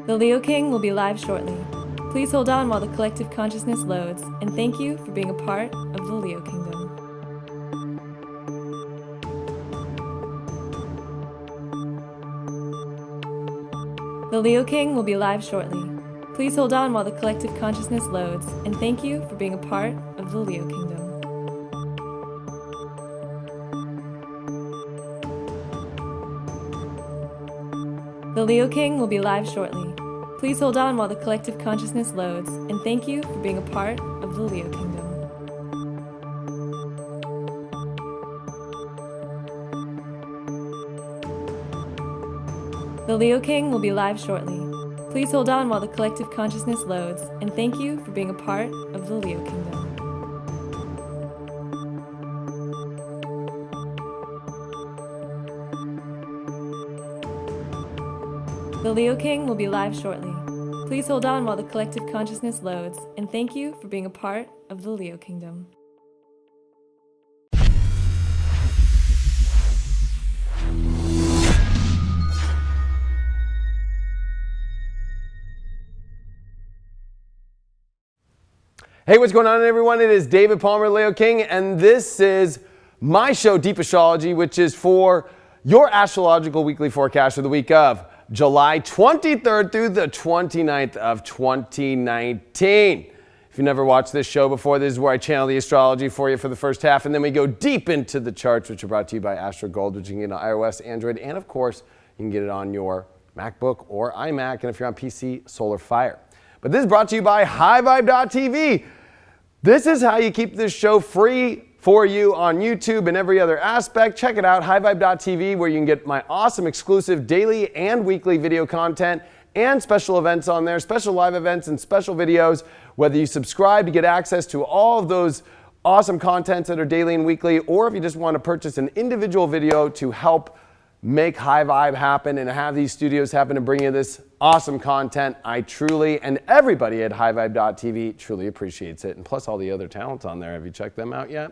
The Leo King will be live shortly. Please hold on while the collective consciousness loads, and thank you for being a part of the Leo Kingdom. The Leo King will be live shortly. Please hold on while the collective consciousness loads, and thank you for being a part of the Leo Kingdom. The Leo King will be live shortly. Please hold on while the collective consciousness loads, and thank you for being a part of the Leo Kingdom. The Leo King will be live shortly. Please hold on while the collective consciousness loads, and thank you for being a part of the Leo Kingdom. The Leo King will be live shortly. Please hold on while the collective consciousness loads, and thank you for being a part of the Leo Kingdom. Hey, what's going on, everyone? It is David Palmer, Leo King, and this is my show, Deep Astrology, which is for your astrological weekly forecast for the week of July 23rd through the 29th of 2019. If you never watched this show before, this is where I channel the astrology for you for the first half, and then we go deep into the charts, which are brought to you by Astrogold, which you can get on iOS, Android, and of course, you can get it on your MacBook or iMac, and if you're on PC, Solar Fire. But this is brought to you by HighVibe.tv. This is how you keep this show free for you on YouTube and every other aspect. Check it out, HighVibe.tv, where you can get my awesome exclusive daily and weekly video content and special events on there, special live events and special videos. Whether you subscribe to get access to all of those awesome contents that are daily and weekly, or if you just want to purchase an individual video to help make High Vibe happen and have these studios happen and bring you this awesome content, I truly, and everybody at HighVibe.tv truly appreciates it. And plus all the other talents on there. Have you checked them out yet?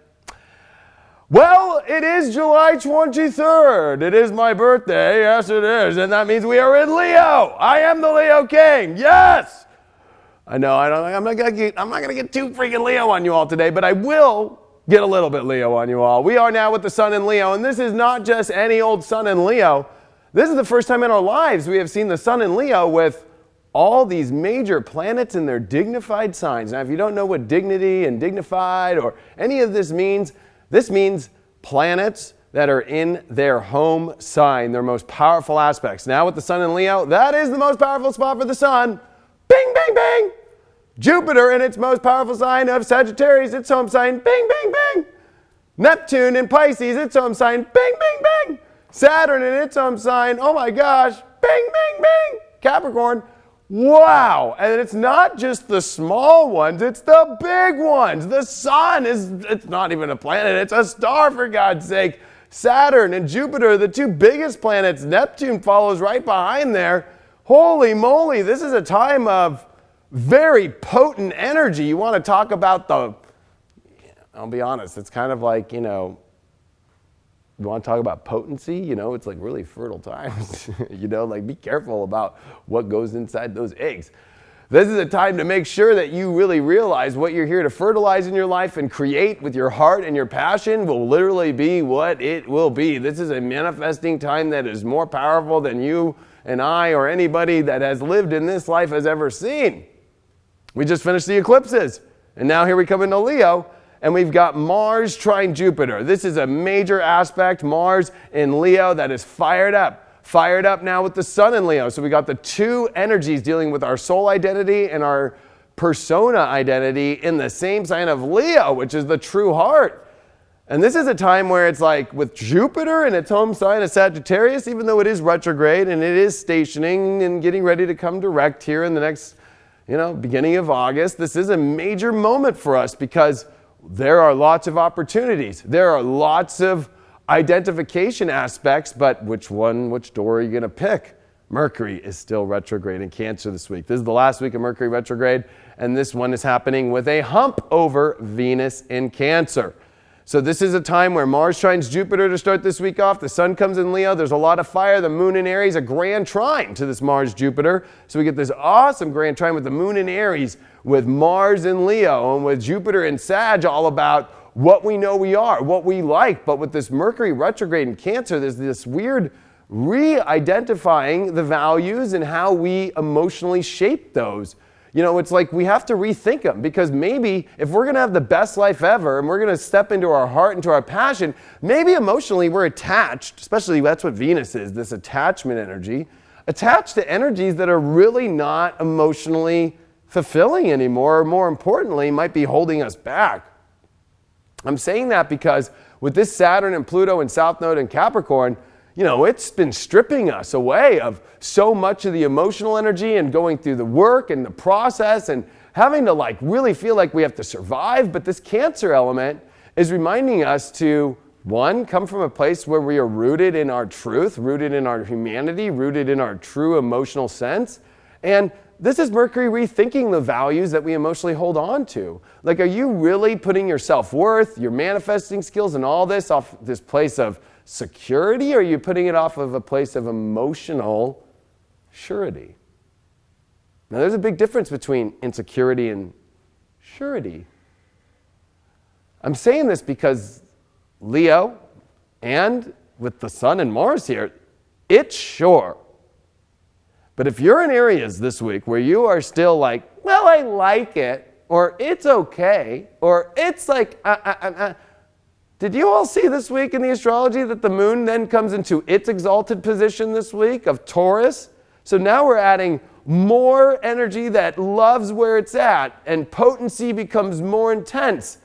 Well, it is July 23rd. It is my birthday. Yes, it is. And that means we are in Leo. I am the Leo King. Yes. I know. I'm not gonna get too freaking Leo on you all today, but I will get a little bit Leo on you all. We are now with the sun in Leo, and this is not just any old sun in Leo. This is the first time in our lives we have seen the sun in Leo with all these major planets in their dignified signs. Now, if you don't know what dignity and dignified or any of this means planets that are in their home sign, their most powerful aspects. Now with the sun in Leo, that is the most powerful spot for the sun. Bing, bing, bing. Jupiter in its most powerful sign of Sagittarius, its home sign, bing, bing, bing. Neptune in Pisces, its home sign, bing, bing, bing. Saturn in its home sign, oh my gosh, bing, bing, bing. Capricorn, wow. And it's not just the small ones, it's the big ones. The sun it's not even a planet, it's a star, for God's sake. Saturn and Jupiter, the two biggest planets. Neptune follows right behind there. Holy moly, this is a time of very potent energy. You want to talk about I'll be honest, it's kind of like, you want to talk about potency, it's like really fertile times. Like be careful about what goes inside those eggs. This is a time to make sure that you really realize what you're here to fertilize in your life and create with your heart and your passion will literally be what it will be. This is a manifesting time that is more powerful than you and I or anybody that has lived in this life has ever seen. We just finished the eclipses, and now here we come into Leo, and we've got Mars trine Jupiter. This is a major aspect, Mars in Leo, that is fired up now with the sun in Leo. So we got the two energies dealing with our soul identity and our persona identity in the same sign of Leo, which is the true heart. And this is a time where it's like with Jupiter in its home sign of Sagittarius, even though it is retrograde and it is stationing and getting ready to come direct here in the next beginning of August, this is a major moment for us because there are lots of opportunities. There are lots of identification aspects, but which door are you going to pick? Mercury is still retrograde in Cancer this week. This is the last week of Mercury retrograde, and this one is happening with a hump over Venus in Cancer. So this is a time where Mars trines Jupiter to start this week off. The sun comes in Leo. There's a lot of fire. The moon in Aries, a grand trine to this Mars-Jupiter. So we get this awesome grand trine with the moon in Aries, with Mars in Leo, and with Jupiter in Sag, all about what we know we are, what we like. But with this Mercury retrograde in Cancer, there's this weird re-identifying the values and how we emotionally shape those. You know, it's like we have to rethink them, because maybe if we're going to have the best life ever and we're going to step into our heart, into our passion, maybe emotionally we're attached, especially that's what Venus is, this attachment energy, attached to energies that are really not emotionally fulfilling anymore, or more importantly, might be holding us back. I'm saying that because with this Saturn and Pluto and South Node in Capricorn, you know, it's been stripping us away of so much of the emotional energy and going through the work and the process and having to like really feel like we have to survive. But this Cancer element is reminding us to, one, come from a place where we are rooted in our truth, rooted in our humanity, rooted in our true emotional sense. And this is Mercury rethinking the values that we emotionally hold on to. Like, are you really putting your self-worth, your manifesting skills, and all this off this place of security, or are you putting it off of a place of emotional surety? Now, there's a big difference between insecurity and surety. I'm saying this because Leo, and with the Sun and Mars here, it's sure. But if you're in areas this week where you are still like, well, I like it, or it's okay, or it's like, Did you all see this week in the astrology that the moon then comes into its exalted position this week of Taurus? So now we're adding more energy that loves where it's at, and potency becomes more intense.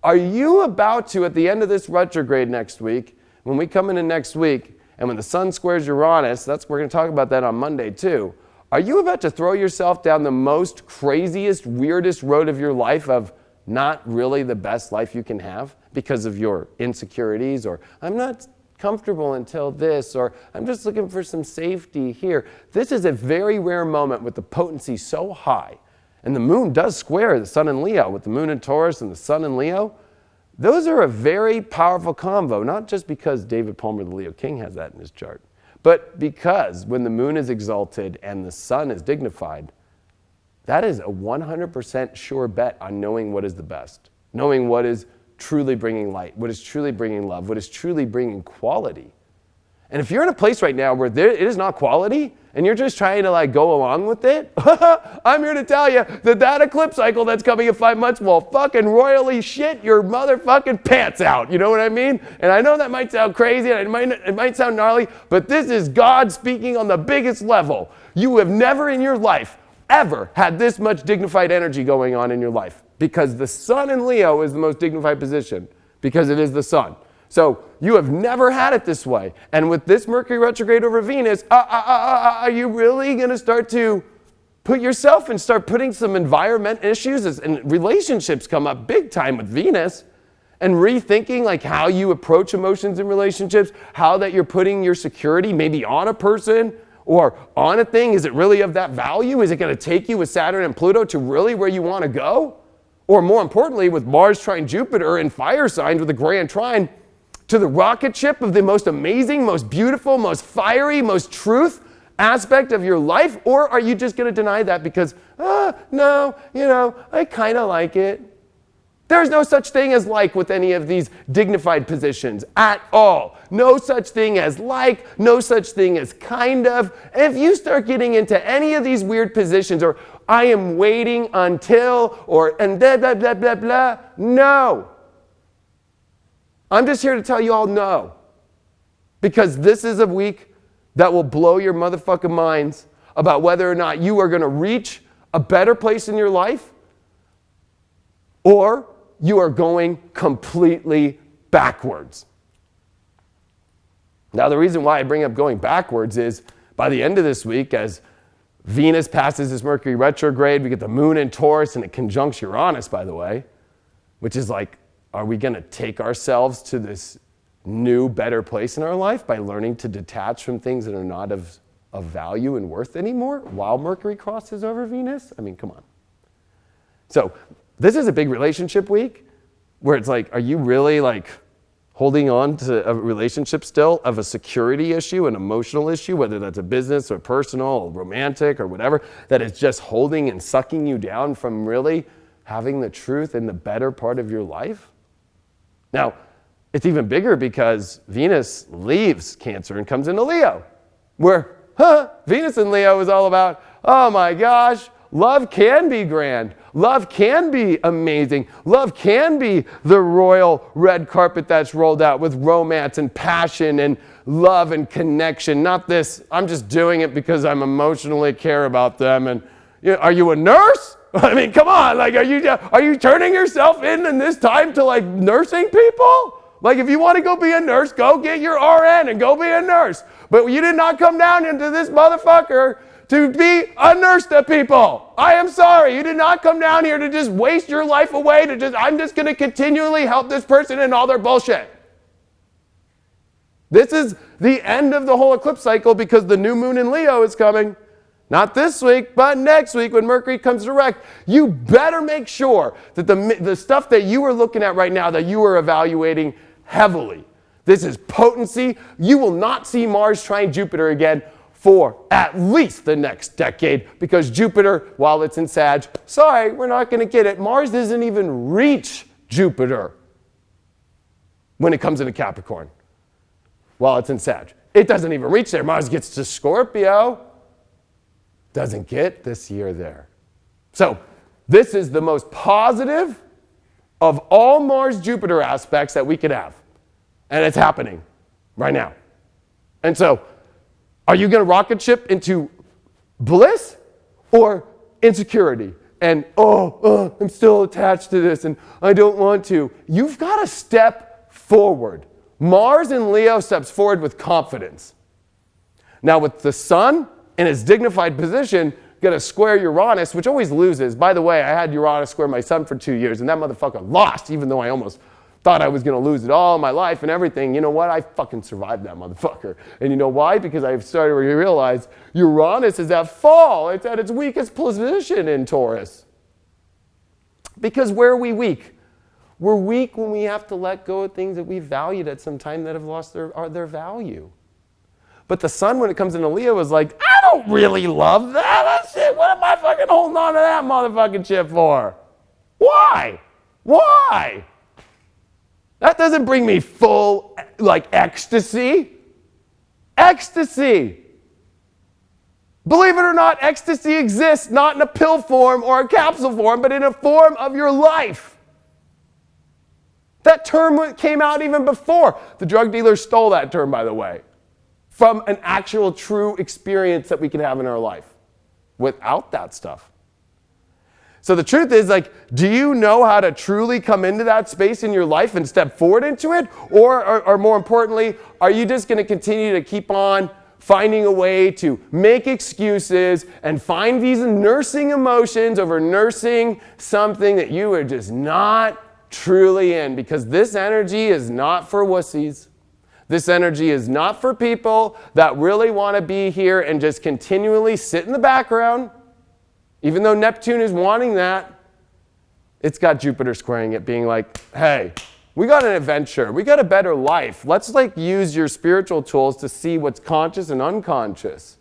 Are you about to, at the end of this retrograde next week, when we come into next week, and when the sun squares Uranus, we're going to talk about that on Monday too, are you about to throw yourself down the most craziest, weirdest road of your life of not really the best life you can have because of your insecurities, or I'm not comfortable until this, or I'm just looking for some safety here? This is a very rare moment with the potency so high. And the moon does square the sun in Leo, with the moon in Taurus and the sun in Leo. Those are a very powerful combo, not just because David Palmer, the Leo King, has that in his chart, but because when the moon is exalted and the sun is dignified, that is a 100% sure bet on knowing what is the best, knowing what is truly bringing light, what is truly bringing love, what is truly bringing quality. And if you're in a place right now where it is not quality, and you're just trying to like go along with it, I'm here to tell you that eclipse cycle that's coming in 5 months will fucking royally shit your motherfucking pants out. You know what I mean? And I know that might sound crazy, and it might sound gnarly, but this is God speaking on the biggest level. You have never in your life ever had this much dignified energy going on in your life, because the sun in Leo is the most dignified position, because it is the sun. So you have never had it this way. And with this Mercury retrograde over Venus, are you really going to start to put yourself and start putting some environment issues, and relationships come up big time with Venus, and rethinking like how you approach emotions in relationships, how that you're putting your security maybe on a person or on a thing? Is it really of that value? Is it going to take you with Saturn and Pluto to really where you want to go? Or more importantly, with Mars trine Jupiter in fire signs with a grand trine, to the rocket ship of the most amazing, most beautiful, most fiery, most truth aspect of your life? Or are you just going to deny that because, no, I kind of like it? There's no such thing as like with any of these dignified positions at all. No such thing as like, no such thing as kind of. If you start getting into any of these weird positions, or I am waiting until, or and blah, blah, blah, blah, blah, no. I'm just here to tell you all no. Because this is a week that will blow your motherfucking minds about whether or not you are going to reach a better place in your life, or you are going completely backwards. Now, the reason why I bring up going backwards is by the end of this week, as Venus passes this Mercury retrograde, we get the moon in Taurus, and it conjuncts Uranus, by the way, which is like, are we going to take ourselves to this new, better place in our life by learning to detach from things that are not of value and worth anymore while Mercury crosses over Venus? I mean, come on. So this is a big relationship week, where it's like, are you really like holding on to a relationship still of a security issue, an emotional issue, whether that's a business or personal or romantic or whatever, that is just holding and sucking you down from really having the truth in the better part of your life? Now, it's even bigger because Venus leaves Cancer and comes into Leo, where Venus in Leo is all about, oh my gosh, love can be grand. Love can be amazing. Love can be the royal red carpet that's rolled out with romance and passion and love and connection. Not this, I'm just doing it because I'm emotionally care about them. And are you a nurse? I mean, come on, like, are you turning yourself in this time to like nursing people? Like, if you want to go be a nurse, go get your RN and go be a nurse. But you did not come down into this motherfucker to be a nurse to people. I am sorry. You did not come down here to just waste your life away I'm just going to continually help this person in all their bullshit. This is the end of the whole eclipse cycle because the new moon in Leo is coming. Not this week, but next week when Mercury comes direct. You better make sure that the stuff that you are looking at right now, that you are evaluating heavily. This is potency. You will not see Mars trine Jupiter again for at least the next decade because Jupiter, while it's in Sag, sorry, we're not going to get it. Mars doesn't even reach Jupiter when it comes into Capricorn while it's in Sag. It doesn't even reach there. Mars gets to Scorpio. Doesn't get this year there. So this is the most positive of all Mars-Jupiter aspects that we could have. And it's happening right now. And so, are you going to rocket ship into bliss or insecurity? And, I'm still attached to this and I don't want to. You've got to step forward. Mars in Leo steps forward with confidence. Now with the sun in its dignified position, going to square Uranus, which always loses. By the way, I had Uranus square my sun for 2 years and that motherfucker lost, even though I almost thought I was going to lose it all my life and everything. You know what? I fucking survived that motherfucker. And you know why? Because I've started to realize Uranus is at fall. It's at its weakest position in Taurus. Because where are we weak? We're weak when we have to let go of things that we valued at some time that have lost their value. But the sun, when it comes into Leo, is like, I don't really love that shit. What am I fucking holding on to that motherfucking shit for? Why? Why? That doesn't bring me full, like, ecstasy. Ecstasy. Believe it or not, ecstasy exists not in a pill form or a capsule form, but in a form of your life. That term came out even before. The drug dealers stole that term, by the way, from an actual true experience that we can have in our life without that stuff. So the truth is, like, do you know how to truly come into that space in your life and step forward into it? Or more importantly, are you just going to continue to keep on finding a way to make excuses and find these nursing emotions over nursing something that you are just not truly in? Because this energy is not for wussies. This energy is not for people that really want to be here and just continually sit in the background. Even though Neptune is wanting that, it's got Jupiter squaring it, being like, hey, we got an adventure. We got a better life. Let's like use your spiritual tools to see what's conscious and unconscious.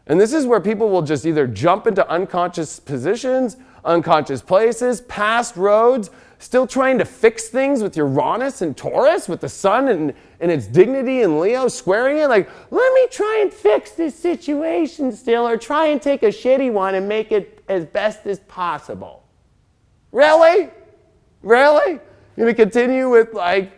And this is where people will just either jump into unconscious positions, unconscious places, past roads, still trying to fix things with Uranus and Taurus, with the sun and its dignity and Leo squaring it. Like, let me try and fix this situation still, or try and take a shitty one and make it as best as possible. Really? Really? You're going to continue with, like,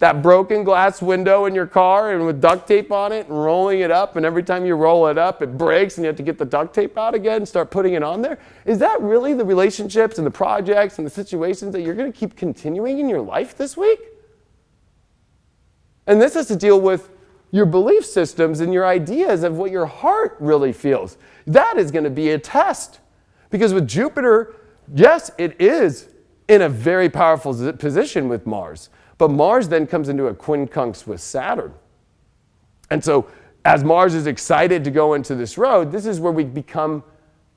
that broken glass window in your car and with duct tape on it and rolling it up, and every time you roll it up, it breaks and you have to get the duct tape out again and start putting it on there? Is that really the relationships and the projects and the situations that you're going to keep continuing in your life this week? And this has to deal with your belief systems and your ideas of what your heart really feels. That is going to be a test. Because with Jupiter, yes, it is in a very powerful position with Mars. But Mars then comes into a quincunx with Saturn. And so as Mars is excited to go into this road, this is where we become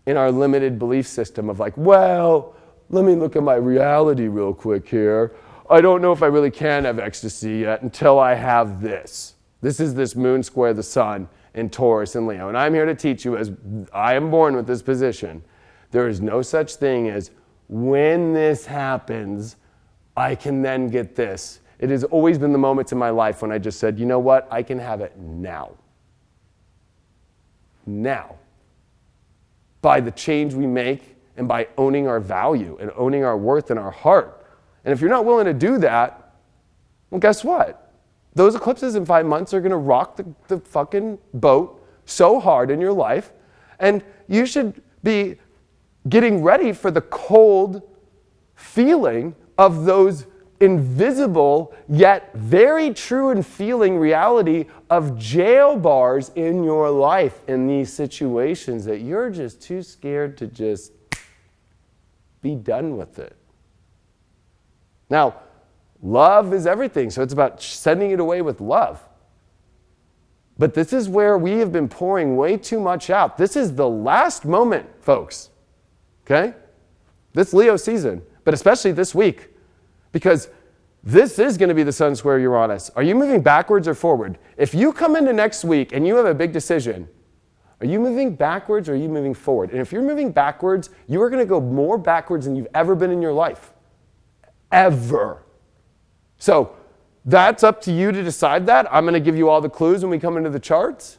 in our limited belief system of like, well, let me look at my reality real quick here. I don't know if I really can have ecstasy yet until I have this. This is this moon square the sun in Taurus and Leo. And I'm here to teach you, as I am born with this position, there is no such thing as when this happens, I can then get this. It has always been the moments in my life when I just said, you know what, I can have it now. Now. By the change we make and by owning our value and owning our worth in our heart. And if you're not willing to do that, well, guess what? Those eclipses in 5 months are going to rock the fucking boat so hard in your life. And you should be getting ready for the cold feeling of those invisible yet very true and feeling reality of jail bars in your life in these situations that you're just too scared to just be done with it. Now, love is everything, so it's about sending it away with love. But this is where we have been pouring way too much out. This is the last moment, folks, okay? This Leo season, but especially this week, because this is going to be the Sun square Uranus. Are you moving backwards or forward? If you come into next week and you have a big decision, are you moving backwards or are you moving forward? And if you're moving backwards, you are going to go more backwards than you've ever been in your life. Ever. So that's up to you to decide that. I'm going to give you all the clues when we come into the charts.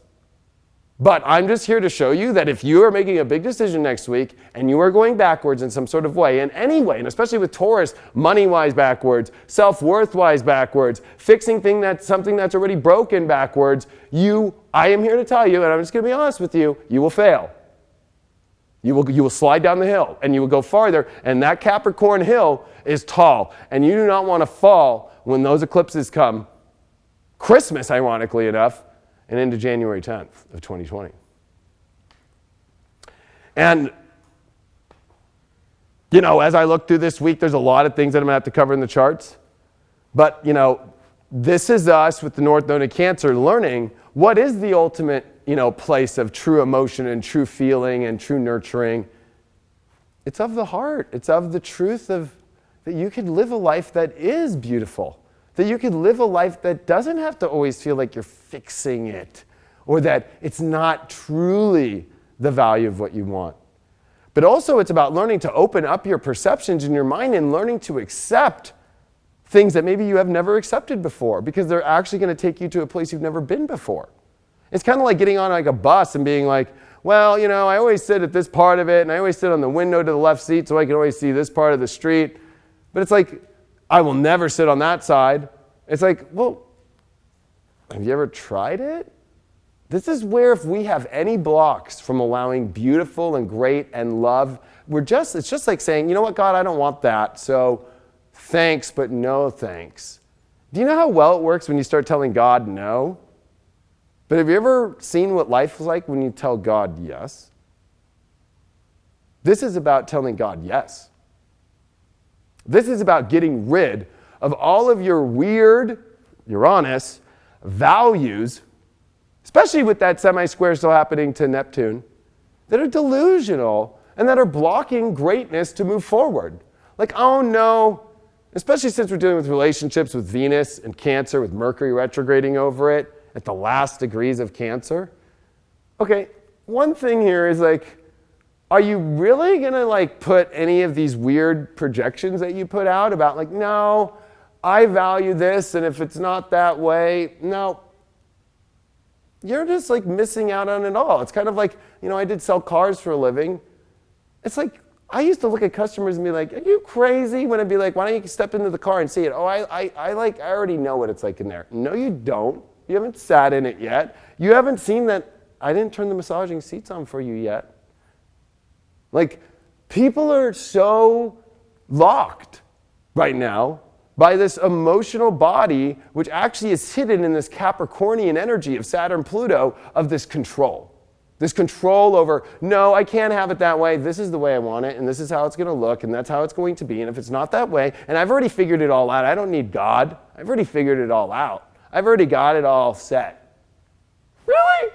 But I'm just here to show you that if you are making a big decision next week and you are going backwards in some sort of way, in any way, and especially with Taurus, money-wise backwards, self-worth-wise backwards, fixing something that's already broken backwards, I am here to tell you, and I'm just going to be honest with you, you will fail. You will slide down the hill, and you will go farther, and that Capricorn hill is tall, and you do not want to fall when those eclipses come. Christmas, ironically enough, and into January 10th of 2020. And, as I look through this week, there's a lot of things that I'm going to have to cover in the charts. But, this is us with the North Node of Cancer learning what is the ultimate, place of true emotion and true feeling and true nurturing. It's of the heart. It's of the truth that you can live a life that is beautiful. That you can live a life that doesn't have to always feel like you're fixing it or that it's not truly the value of what you want. But also it's about learning to open up your perceptions in your mind and learning to accept things that maybe you have never accepted before because they're actually going to take you to a place you've never been before. It's kind of like getting on like a bus and being like, well, I always sit at this part of it and I always sit on the window to the left seat so I can always see this part of the street. But it's like, I will never sit on that side. It's like, well, have you ever tried it? This is where if we have any blocks from allowing beautiful and great and love, it's just like saying, you know what, God, I don't want that. So thanks, but no thanks. Do you know how well it works when you start telling God no? But have you ever seen what life is like when you tell God yes? This is about telling God yes. This is about getting rid of all of your weird, Uranus, values, especially with that semi-square still happening to Neptune, that are delusional and that are blocking greatness to move forward. Like, oh no, especially since we're dealing with relationships with Venus and Cancer, with Mercury retrograding over it at the last degrees of Cancer. Okay, one thing here is like, are you really going to put any of these weird projections that you put out about no, I value this, and if it's not that way, no. You're just missing out on it all. It's kind of like, I did sell cars for a living. It's like, I used to look at customers and be like, are you crazy? When I'd be like, why don't you step into the car and see it? Oh, I already know what it's like in there. No, you don't. You haven't sat in it yet. You haven't seen that I didn't turn the massaging seats on for you yet. People are so locked right now by this emotional body, which actually is hidden in this Capricornian energy of Saturn, Pluto, of this control. This control over, no, I can't have it that way. This is the way I want it, and this is how it's going to look, and that's how it's going to be. And if it's not that way, and I've already figured it all out. I don't need God. I've already figured it all out. I've already got it all set. Really?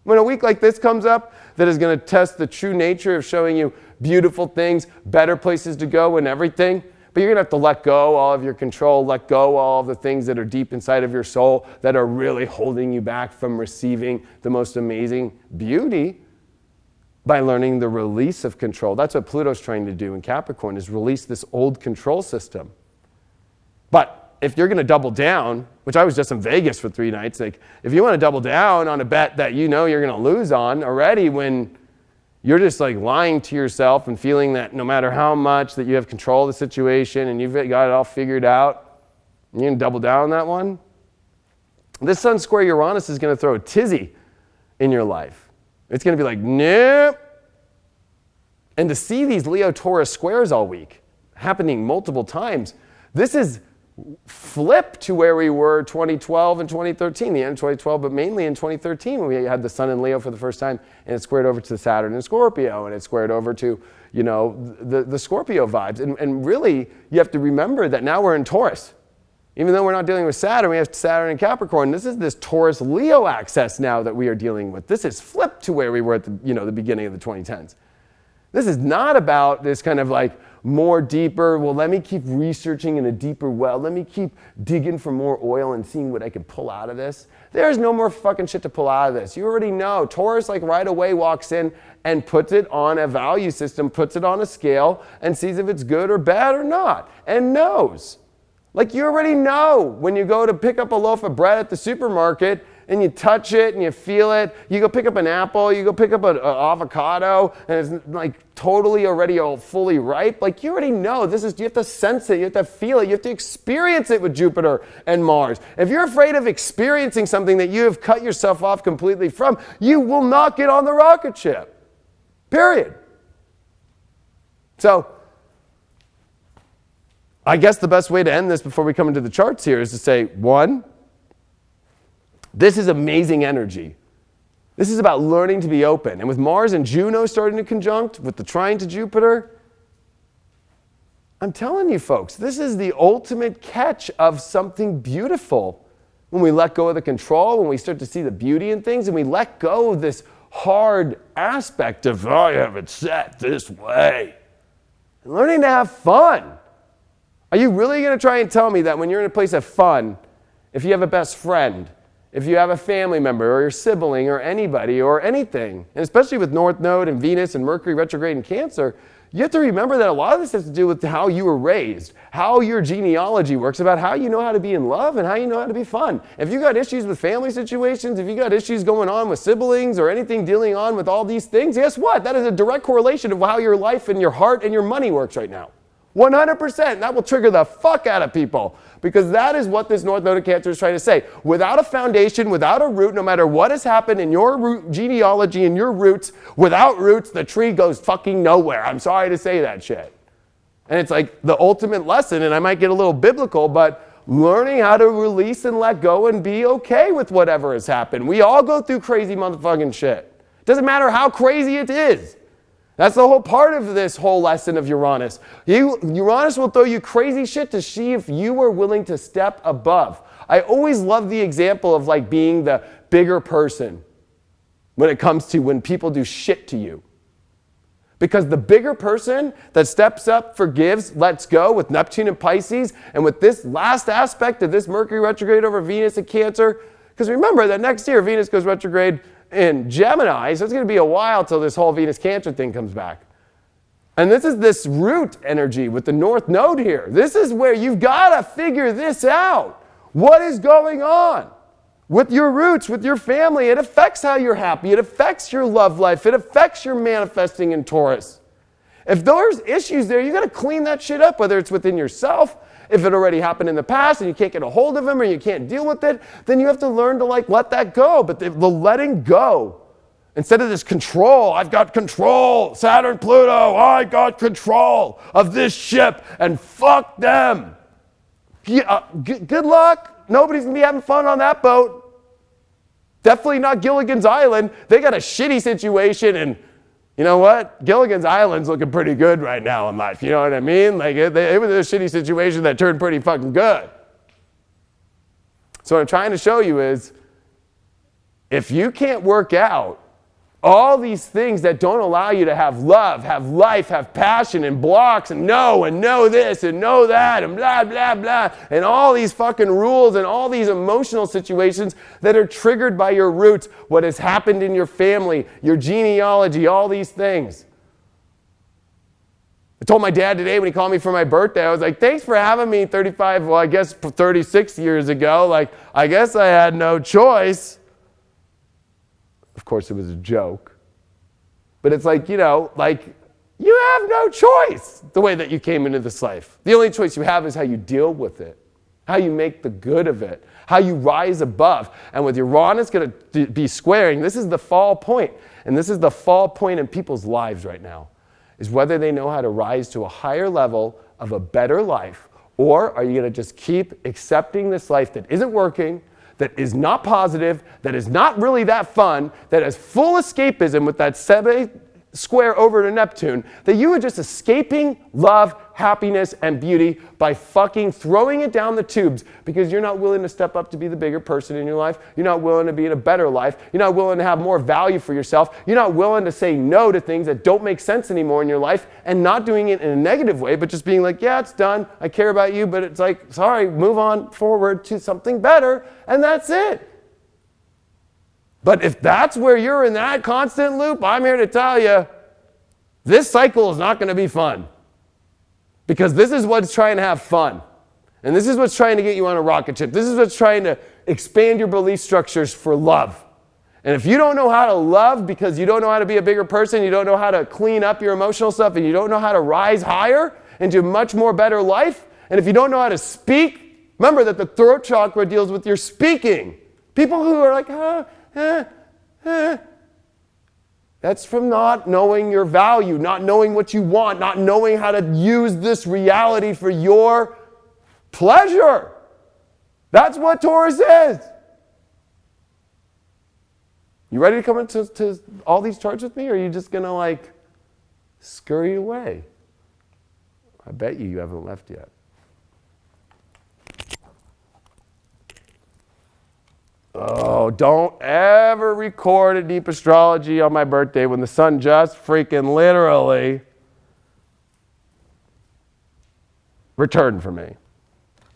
When a week like this comes up that is going to test the true nature of showing you beautiful things, better places to go and everything, but you're going to have to let go all of your control, let go all of the things that are deep inside of your soul that are really holding you back from receiving the most amazing beauty by learning the release of control. That's what Pluto's trying to do in Capricorn, is release this old control system. But if you're going to double down, which I was just in Vegas for 3 nights, like if you want to double down on a bet that you know you're going to lose on already, when you're just like lying to yourself and feeling that no matter how much that you have control of the situation and you've got it all figured out, you're going to double down on that one. This Sun square Uranus is going to throw a tizzy in your life. It's going to be like, nope. And to see these Leo-Taurus squares all week, happening multiple times, this is flip to where we were 2012 and 2013, the end of 2012, but mainly in 2013 when we had the Sun in Leo for the first time, and it squared over to Saturn in Scorpio, and it squared over to, you know, the Scorpio vibes. And really, you have to remember that now we're in Taurus. Even though we're not dealing with Saturn, we have Saturn in Capricorn. This is this Taurus-Leo axis now that we are dealing with. This is flipped to where we were at the beginning of the 2010s. This is not about this kind of like more deeper, well, let me keep researching in a deeper well. Let me keep digging for more oil and seeing what I can pull out of this. There's no more fucking shit to pull out of this. You already know. Taurus like right away walks in and puts it on a value system, puts it on a scale, and sees if it's good or bad or not, and knows. Like you already know when you go to pick up a loaf of bread at the supermarket and you touch it and you feel it. You go pick up an apple, you go pick up an avocado, and it's like totally already all fully ripe. Like you already know this is, you have to sense it, you have to feel it, you have to experience it with Jupiter and Mars. If you're afraid of experiencing something that you have cut yourself off completely from, you will not get on the rocket ship. Period. So, I guess the best way to end this before we come into the charts here is to say, 1, this is amazing energy. This is about learning to be open. And with Mars and Juno starting to conjunct, with the trine to Jupiter, I'm telling you folks, this is the ultimate catch of something beautiful. When we let go of the control, when we start to see the beauty in things, and we let go of this hard aspect of, oh, I have it set this way. And learning to have fun. Are you really going to try and tell me that when you're in a place of fun, if you have a best friend, if you have a family member or your sibling or anybody or anything, and especially with North Node and Venus and Mercury retrograde in Cancer, you have to remember that a lot of this has to do with how you were raised, how your genealogy works, about how you know how to be in love and how you know how to be fun. If you got issues with family situations, if you got issues going on with siblings or anything dealing on with all these things, guess what? That is a direct correlation of how your life and your heart and your money works right now. 100%. That will trigger the fuck out of people, because that is what this North Node of Cancer is trying to say. Without a foundation, without a root, no matter what has happened in your root genealogy and your roots, without roots, the tree goes fucking nowhere. I'm sorry to say that shit. And it's like the ultimate lesson, and I might get a little biblical, but learning how to release and let go and be okay with whatever has happened. We all go through crazy motherfucking shit. Doesn't matter how crazy it is. That's the whole part of this whole lesson of Uranus. Uranus will throw you crazy shit to see if you are willing to step above. I always love the example of like being the bigger person when it comes to when people do shit to you. Because the bigger person that steps up, forgives, lets go with Neptune and Pisces, and with this last aspect of this Mercury retrograde over Venus and Cancer, because remember that next year Venus goes retrograde in Gemini, so it's going to be a while till this whole Venus Cancer thing comes back. And this is this root energy with the North Node here. This is where you've got to figure this out. What is going on with your roots, with your family? It affects how you're happy. It affects your love life. It affects your manifesting in Taurus. If there's issues there, you got to clean that shit up, whether it's within yourself. If it already happened in the past and you can't get a hold of them or you can't deal with it, then you have to learn to like let that go. But the letting go, instead of this control, I've got control, Saturn, Pluto, I got control of this ship and fuck them. Good luck. Nobody's going to be having fun on that boat. Definitely not Gilligan's Island. They got a shitty situation, and you know what? Gilligan's Island's looking pretty good right now in life. You know what I mean? Like it was a shitty situation that turned pretty fucking good. So what I'm trying to show you is if you can't work out all these things that don't allow you to have love, have life, have passion, and blocks, and know this, and know that, and blah, blah, blah, and all these fucking rules and all these emotional situations that are triggered by your roots, what has happened in your family, your genealogy, all these things. I told my dad today when he called me for my birthday, I was like, thanks for having me 36 years ago. Like, I guess I had no choice. Of course, it was a joke. But it's like, you have no choice the way that you came into this life. The only choice you have is how you deal with it, how you make the good of it, how you rise above. And with Uranus going to be squaring, this is the fall point. And this is the fall point in people's lives right now, is whether they know how to rise to a higher level of a better life, or are you going to just keep accepting this life that isn't working, that is not positive, that is not really that fun, that is full escapism with that square over to Neptune, that you are just escaping love, happiness, and beauty by fucking throwing it down the tubes because you're not willing to step up to be the bigger person in your life. You're not willing to be in a better life. You're not willing to have more value for yourself. You're not willing to say no to things that don't make sense anymore in your life, and not doing it in a negative way, but just being like, yeah, it's done. I care about you, but it's like, sorry, move on forward to something better, and that's it. But if that's where you're in that constant loop, I'm here to tell you, this cycle is not going to be fun. Because this is what's trying to have fun. And this is what's trying to get you on a rocket ship. This is what's trying to expand your belief structures for love. And if you don't know how to love because you don't know how to be a bigger person, you don't know how to clean up your emotional stuff, and you don't know how to rise higher into a much more better life, and if you don't know how to speak, remember that the throat chakra deals with your speaking. People who are like, that's from not knowing your value, not knowing what you want, not knowing how to use this reality for your pleasure. That's what Taurus is. You ready to come into all these charts with me, or are you just going to scurry away? I bet you haven't left yet. Oh, don't ever record a deep astrology on my birthday when the sun just freaking literally returned for me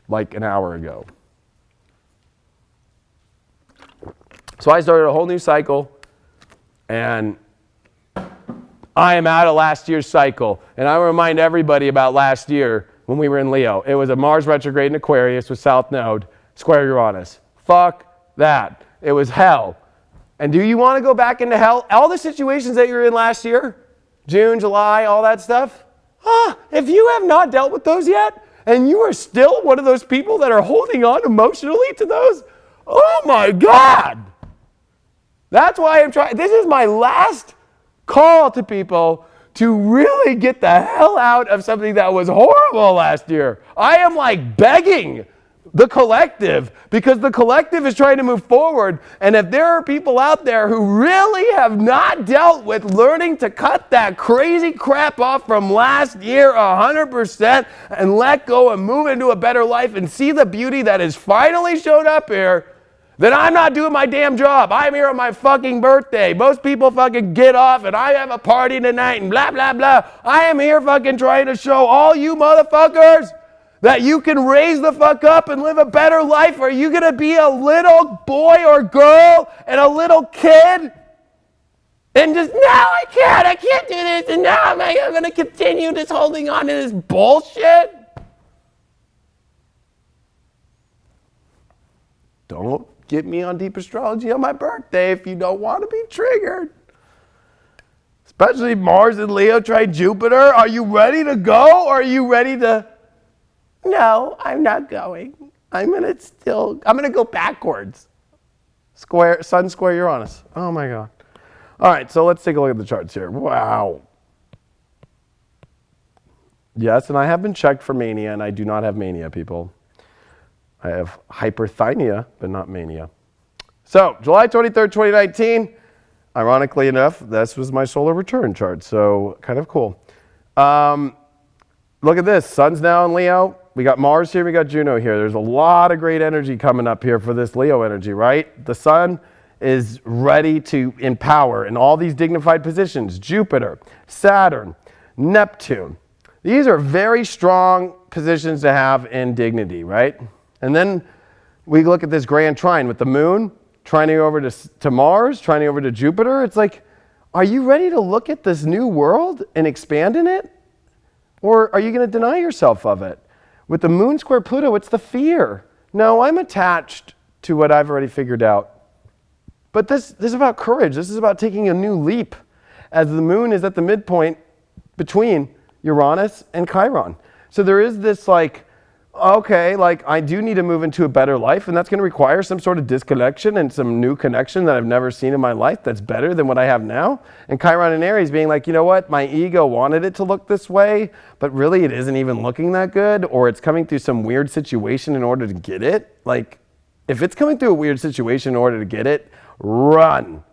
like an hour ago. So I started a whole new cycle, and I am out of last year's cycle. And I remind everybody about last year when we were in Leo. It was a Mars retrograde in Aquarius with South Node, square Uranus. Fuck that. It was hell. And do you want to go back into hell? All the situations that you're in last year, June, July, all that stuff, if you have not dealt with those yet, and you are still one of those people that are holding on emotionally to those, oh my God. That's why I'm trying. This is my last call to people to really get the hell out of something that was horrible last year. I am begging the collective, because the collective is trying to move forward. And if there are people out there who really have not dealt with learning to cut that crazy crap off from last year 100% and let go and move into a better life and see the beauty that has finally showed up here, then I'm not doing my damn job. I'm here on my fucking birthday. Most people fucking get off and I have a party tonight and blah, blah, blah. I am here fucking trying to show all you motherfuckers that you can raise the fuck up and live a better life. Are you going to be a little boy or girl and a little kid? And just, no, I can't do this. And now I'm going to continue just holding on to this bullshit. Don't get me on deep astrology on my birthday if you don't want to be triggered. Especially Mars and Leo trine Jupiter. Are you ready to go, or are you ready to... No, I'm not going. I'm going to go backwards. Sun square Uranus. Oh my God. All right, so let's take a look at the charts here. Wow. Yes, and I have been checked for mania, and I do not have mania, people. I have hyperthymia, but not mania. So, July 23rd, 2019, ironically enough, this was my solar return chart, so kind of cool. Look at this. Sun's now in Leo. We got Mars here, we got Juno here. There's a lot of great energy coming up here for this Leo energy, right? The sun is ready to empower in all these dignified positions. Jupiter, Saturn, Neptune. These are very strong positions to have in dignity, right? And then we look at this grand trine with the moon, trining over to Mars, trining over to Jupiter. It's like, are you ready to look at this new world and expand in it? Or are you going to deny yourself of it? With the moon square Pluto, it's the fear. No, I'm attached to what I've already figured out. But this is about courage. This is about taking a new leap, as the moon is at the midpoint between Uranus and Chiron. So there is this like, okay, like I do need to move into a better life, and that's going to require some sort of disconnection and some new connection that I've never seen in my life that's better than what I have now. And Chiron and Aries being like, you know what, my ego wanted it to look this way, but really it isn't even looking that good, or it's coming through some weird situation in order to get it. Like, if it's coming through a weird situation in order to get it, run,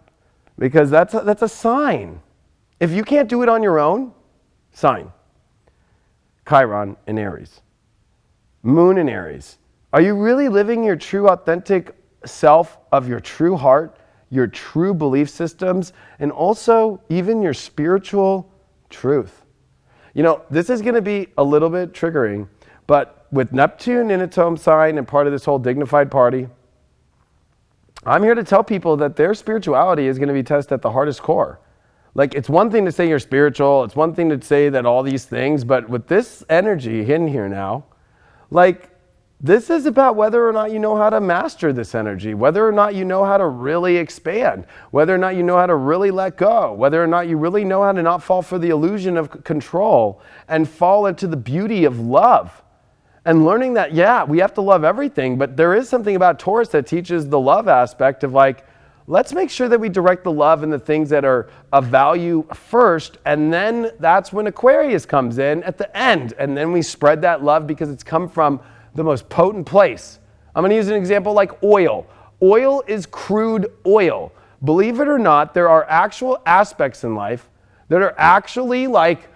because that's a sign. If you can't do it on your own, sign. Chiron and Aries. Moon in Aries. Are you really living your true authentic self of your true heart, your true belief systems, and also even your spiritual truth? You know, this is going to be a little bit triggering, but with Neptune in its home sign and part of this whole dignified party, I'm here to tell people that their spirituality is going to be tested at the hardest core. Like, it's one thing to say you're spiritual, it's one thing to say that all these things, but with this energy in here now, like, this is about whether or not you know how to master this energy, whether or not you know how to really expand, whether or not you know how to really let go, whether or not you really know how to not fall for the illusion of control and fall into the beauty of love. And learning that, yeah, we have to love everything, but there is something about Taurus that teaches the love aspect of like, let's make sure that we direct the love in the things that are of value first, and then that's when Aquarius comes in at the end, and then we spread that love because it's come from the most potent place. I'm going to use an example like oil. Oil is crude oil. Believe it or not, there are actual aspects in life that are actually like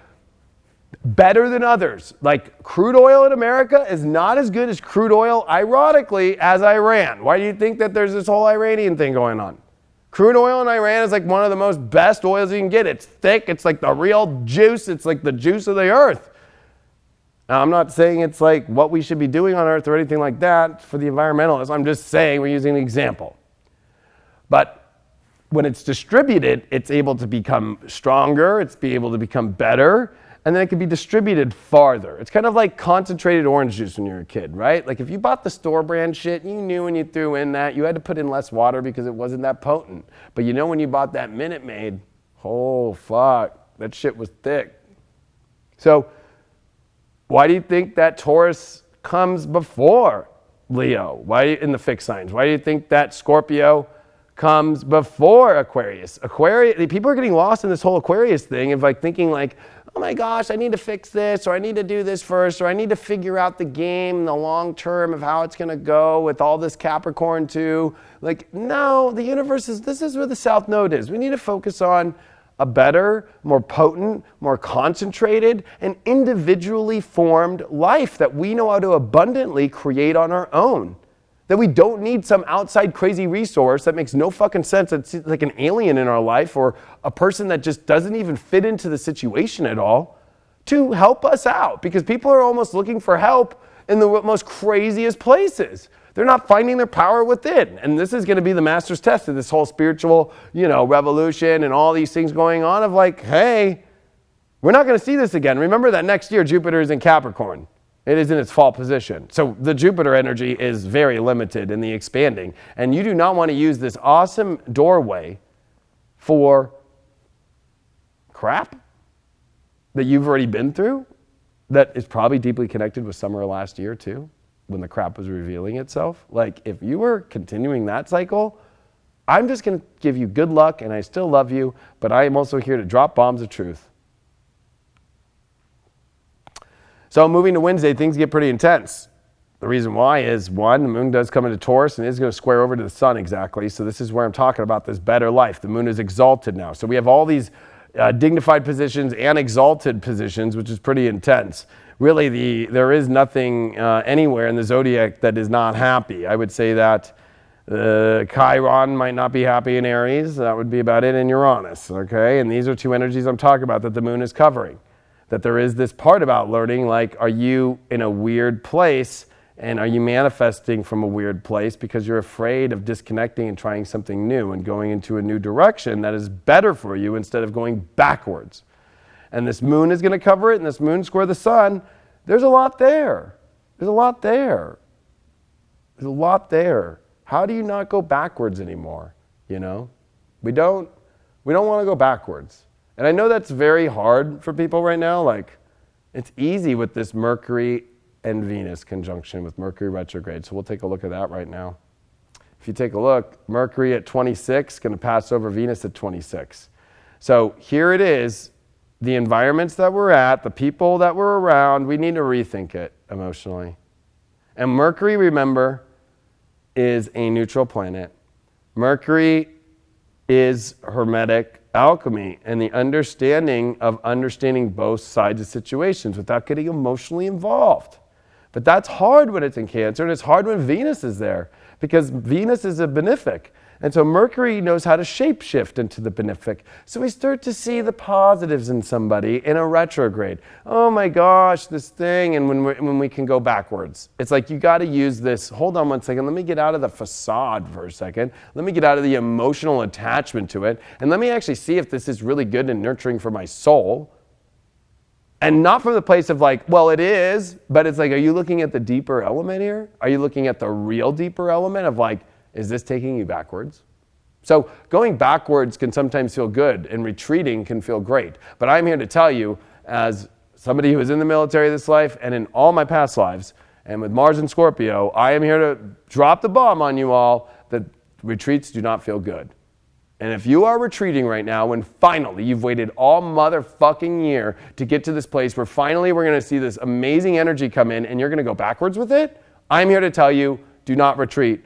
better than others. Like crude oil in America is not as good as crude oil, ironically, as Iran. Why do you think that there's this whole Iranian thing going on? Crude oil in Iran is like one of the most best oils you can get. It's thick. It's like the real juice. It's like the juice of the earth. Now, I'm not saying it's like what we should be doing on earth or anything like that for the environmentalists. I'm just saying we're using an example. But when it's distributed, it's able to become stronger. It's able to become better. And then it can be distributed farther. It's kind of like concentrated orange juice when you're a kid, right? Like if you bought the store brand shit, you knew when you threw in that, you had to put in less water because it wasn't that potent. But you know when you bought that Minute Maid, oh fuck, that shit was thick. So why do you think that Taurus comes before Leo? Why in the fixed signs? Why do you think that Scorpio comes before Aquarius? People are getting lost in this whole Aquarius thing of like thinking like, oh my gosh, I need to fix this, or I need to do this first, or I need to figure out the game, the long term of how it's going to go with all this Capricorn too. Like, no, the universe this is where the South Node is. We need to focus on a better, more potent, more concentrated, and individually formed life that we know how to abundantly create on our own. That we don't need some outside crazy resource that makes no fucking sense. It's like an alien in our life or a person that just doesn't even fit into the situation at all to help us out. Because people are almost looking for help in the most craziest places. They're not finding their power within. And this is going to be the master's test of this whole spiritual, revolution and all these things going on of like, hey, we're not going to see this again. Remember that next year Jupiter is in Capricorn. It is in its fall position. So the Jupiter energy is very limited in the expanding. And you do not want to use this awesome doorway for crap that you've already been through that is probably deeply connected with summer last year too, when the crap was revealing itself. Like if you were continuing that cycle, I'm just going to give you good luck and I still love you, but I am also here to drop bombs of truth. So moving to Wednesday, things get pretty intense. The reason why is, one, the moon does come into Taurus and is going to square over to the sun exactly. So this is where I'm talking about this better life. The moon is exalted now. So we have all these dignified positions and exalted positions, which is pretty intense. Really, there is nothing anywhere in the zodiac that is not happy. I would say that Chiron might not be happy in Aries. That would be about it in Uranus, okay? And these are two energies I'm talking about that the moon is covering. That there is this part about learning, like, are you in a weird place and are you manifesting from a weird place because you're afraid of disconnecting and trying something new and going into a new direction that is better for you instead of going backwards. And this moon is going to cover it, and this moon square the sun. There's a lot there. There's a lot there. There's a lot there. How do you not go backwards anymore? You know, we don't want to go backwards. And I know that's very hard for people right now. Like, it's easy with this Mercury and Venus conjunction with Mercury retrograde. So we'll take a look at that right now. If you take a look, Mercury at 26, going to pass over Venus at 26. So here it is, the environments that we're at, the people that we're around, we need to rethink it emotionally. And Mercury, remember, is a neutral planet. Mercury is Hermetic alchemy and the understanding of understanding both sides of situations without getting emotionally involved. But that's hard when it's in Cancer, and it's hard when Venus is there because Venus is a benefic. And so Mercury knows how to shapeshift into the benefic. So we start to see the positives in somebody in a retrograde. Oh my gosh, this thing, and when we can go backwards. It's like you got to use this, hold on one second, let me get out of the facade for a second. Let me get out of the emotional attachment to it, and let me actually see if this is really good and nurturing for my soul. And not from the place of like, well, it is, but it's like, are you looking at the deeper element here? Are you looking at the real deeper element of like, is this taking you backwards? So going backwards can sometimes feel good and retreating can feel great. But I'm here to tell you, as somebody who was in the military this life and in all my past lives, and with Mars and Scorpio, I am here to drop the bomb on you all that retreats do not feel good. And if you are retreating right now, when finally you've waited all motherfucking year to get to this place where finally we're going to see this amazing energy come in and you're going to go backwards with it, I'm here to tell you, do not retreat.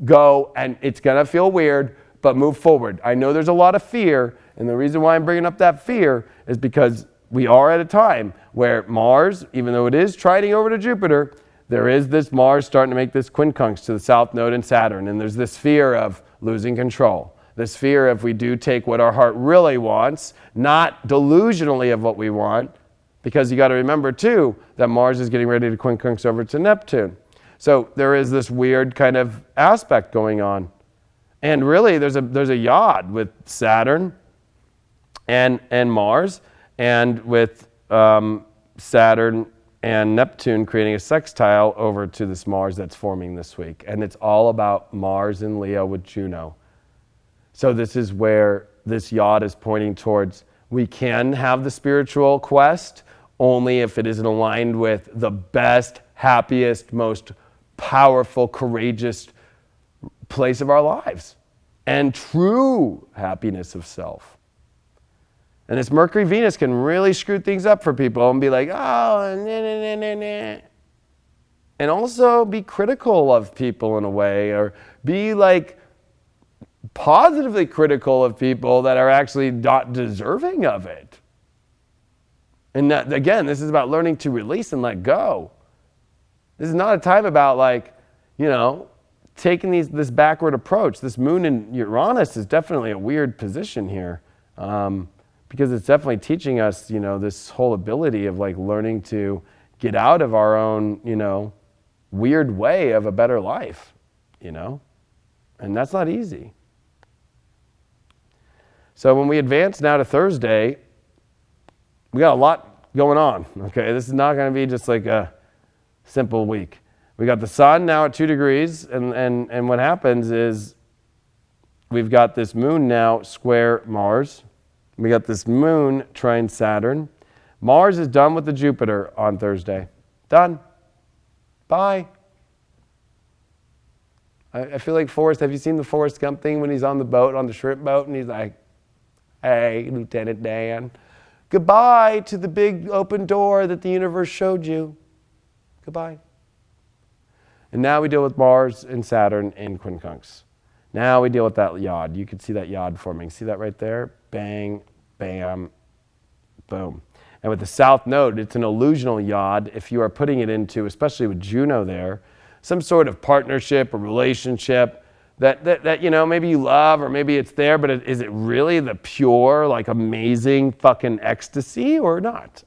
Go, and it's going to feel weird, but move forward. I know there's a lot of fear, and the reason why I'm bringing up that fear is because we are at a time where Mars, even though it is trining over to Jupiter, there is this Mars starting to make this quincunx to the South Node and Saturn, and there's this fear of losing control. This fear if we do take what our heart really wants, not delusionally of what we want, because you got to remember too that Mars is getting ready to quincunx over to Neptune. So there is this weird kind of aspect going on. And really there's a yod with Saturn and Mars, and with Saturn and Neptune creating a sextile over to this Mars that's forming this week. And it's all about Mars in Leo with Juno. So this is where this yod is pointing towards. We can have the spiritual quest only if it isn't aligned with the best, happiest, most powerful, courageous place of our lives and true happiness of self. And this Mercury-Venus can really screw things up for people and be like, oh, nah. And also be critical of people in a way, or be like positively critical of people that are actually not deserving of it. And that, again, this is about learning to release and let go. This is not a time about like, you know, taking this backward approach. This moon in Uranus is definitely a weird position here, because it's definitely teaching us, you know, this whole ability of like learning to get out of our own, you know, weird way of a better life, you know, and that's not easy. So when we advance now to Thursday, we got a lot going on, okay? This is not going to be just like a simple week. We got the sun now at 2 degrees, and what happens is we've got this moon now square Mars. We got this moon trine Saturn. Mars is done with the Jupiter on Thursday. Done. Bye. I feel like Forrest, have you seen the Forrest Gump thing when he's on the boat, on the shrimp boat, and he's like, hey, Lieutenant Dan, goodbye to the big open door that the universe showed you. Goodbye. And now we deal with Mars and Saturn in quincunx. Now we deal with that yod. You can see that yod forming. See that right there? Bang, bam, boom. And with the South Node, it's an illusional yod if you are putting it into, especially with Juno there, some sort of partnership or relationship that maybe you love, or maybe it's there, but is it really the pure, like amazing fucking ecstasy or not?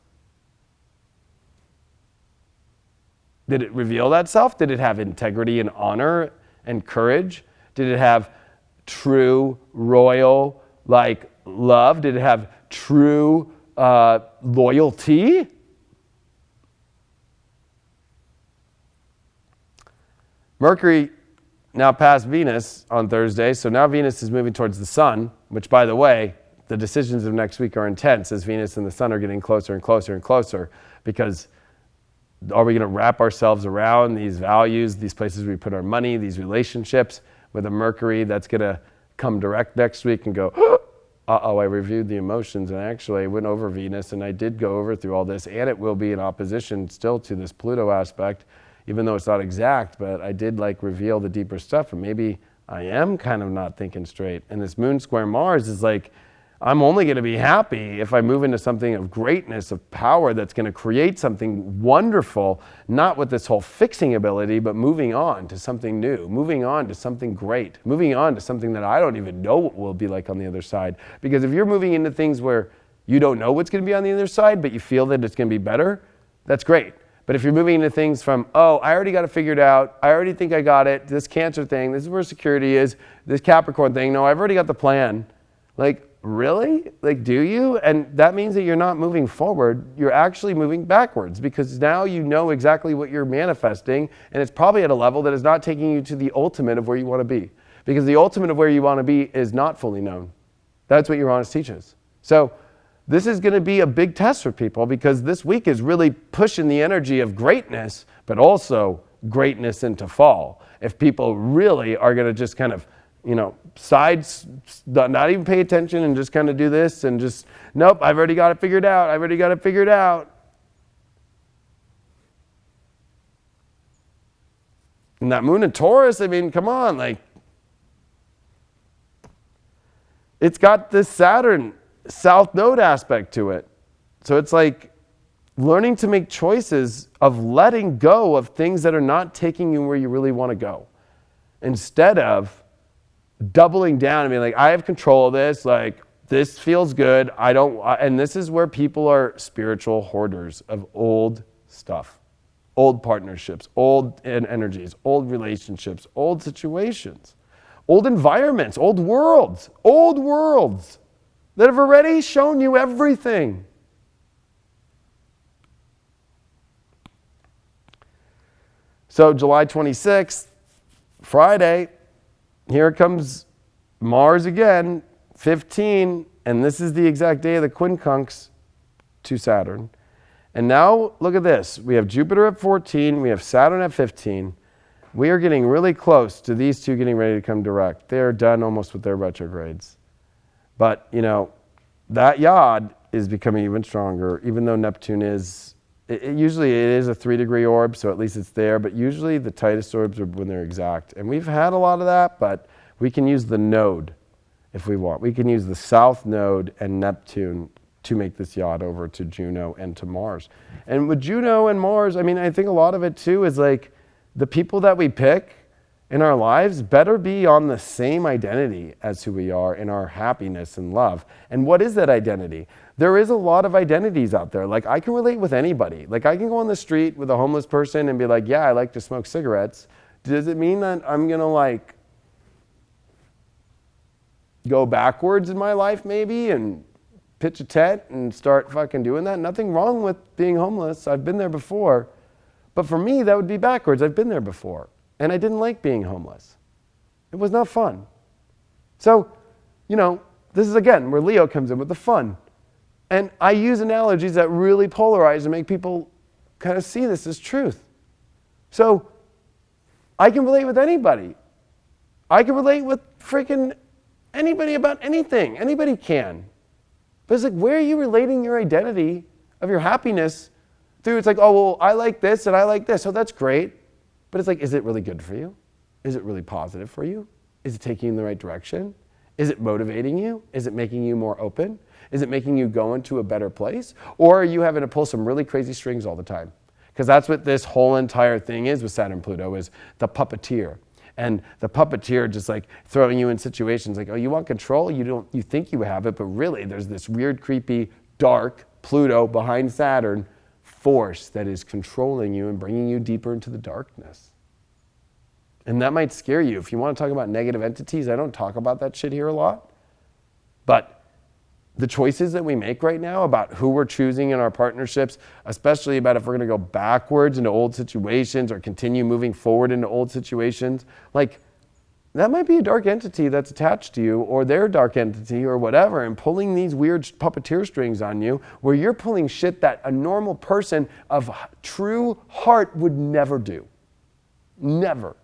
Did it reveal that self? Did it have integrity and honor and courage? Did it have true royal like love? Did it have true loyalty? Mercury now passed Venus on Thursday, so now Venus is moving towards the sun, which, by the way, the decisions of next week are intense as Venus and the sun are getting closer and closer and closer, because are we going to wrap ourselves around these values, these places we put our money, these relationships, with a Mercury that's going to come direct next week and go, uh-oh, I reviewed the emotions and actually I went over Venus and I did go over through all this, and it will be in opposition still to this Pluto aspect, even though it's not exact, but I did like reveal the deeper stuff, and maybe I am kind of not thinking straight. And this moon square Mars is like, I'm only going to be happy if I move into something of greatness, of power, that's going to create something wonderful, not with this whole fixing ability, but moving on to something new, moving on to something great, moving on to something that I don't even know what will be like on the other side. Because if you're moving into things where you don't know what's going to be on the other side, but you feel that it's going to be better, that's great. But if you're moving into things from, oh, I already got it figured out, I already think I got it, this Cancer thing, this is where security is, this Capricorn thing, no, I've already got the plan. Like, really? Like, do you? And that means that you're not moving forward, you're actually moving backwards, because now you know exactly what you're manifesting, and it's probably at a level that is not taking you to the ultimate of where you want to be. Because the ultimate of where you want to be is not fully known. That's what Uranus teaches. So this is going to be a big test for people, because this week is really pushing the energy of greatness, but also greatness into fall. If people really are going to just kind of, sides, not even pay attention and just kind of do this and just, nope, I've already got it figured out. I've already got it figured out. And that moon in Taurus, I mean, come on, like, it's got this Saturn South Node aspect to it. So it's like learning to make choices of letting go of things that are not taking you where you really want to go, instead of doubling down and being like, I have control of this, like, this feels good, and this is where people are spiritual hoarders of old stuff, old partnerships, old energies, old relationships, old situations, old environments, old worlds that have already shown you everything. So July 26th, Friday, here comes Mars again, 15, and this is the exact day of the quincunx to Saturn. And now look at this. We have Jupiter at 14, we have Saturn at 15. We are getting really close to these two getting ready to come direct. They're done almost with their retrogrades. But, that yod is becoming even stronger, even though Neptune is, usually it is a 3-degree orb, so at least it's there, but usually the tightest orbs are when they're exact. And we've had a lot of that, but we can use the node if we want. We can use the South Node and Neptune to make this yod over to Juno and to Mars. And with Juno and Mars, I mean, I think a lot of it too is like the people that we pick in our lives better be on the same identity as who we are in our happiness and love. And what is that identity? There is a lot of identities out there. Like, I can relate with anybody. Like, I can go on the street with a homeless person and be like, yeah, I like to smoke cigarettes. Does it mean that I'm going to like go backwards in my life maybe and pitch a tent and start fucking doing that? Nothing wrong with being homeless. I've been there before. But for me, that would be backwards. I've been there before. And I didn't like being homeless. It was not fun. So, this is again where Leo comes in with the fun. And I use analogies that really polarize and make people kind of see this as truth. So, I can relate with anybody. I can relate with freaking anybody about anything. Anybody can. But it's like, where are you relating your identity of your happiness through? It's like, oh, well, I like this and I like this. So that's great. But it's like, is it really good for you? Is it really positive for you? Is it taking you in the right direction? Is it motivating you? Is it making you more open? Is it making you go into a better place? Or are you having to pull some really crazy strings all the time? Because that's what this whole entire thing is with Saturn Pluto, is the puppeteer. and the puppeteer just like throwing you in situations like, oh, you want control? You think you have it, but really there's this weird, creepy, dark Pluto behind Saturn force that is controlling you and bringing you deeper into the darkness. And that might scare you. If you want to talk about negative entities, I don't talk about that shit here a lot. But the choices that we make right now about who we're choosing in our partnerships, especially about if we're going to go backwards into old situations or continue moving forward into old situations, like that might be a dark entity that's attached to you or their dark entity or whatever, and pulling these weird puppeteer strings on you where you're pulling shit that a normal person of true heart would never do. Never.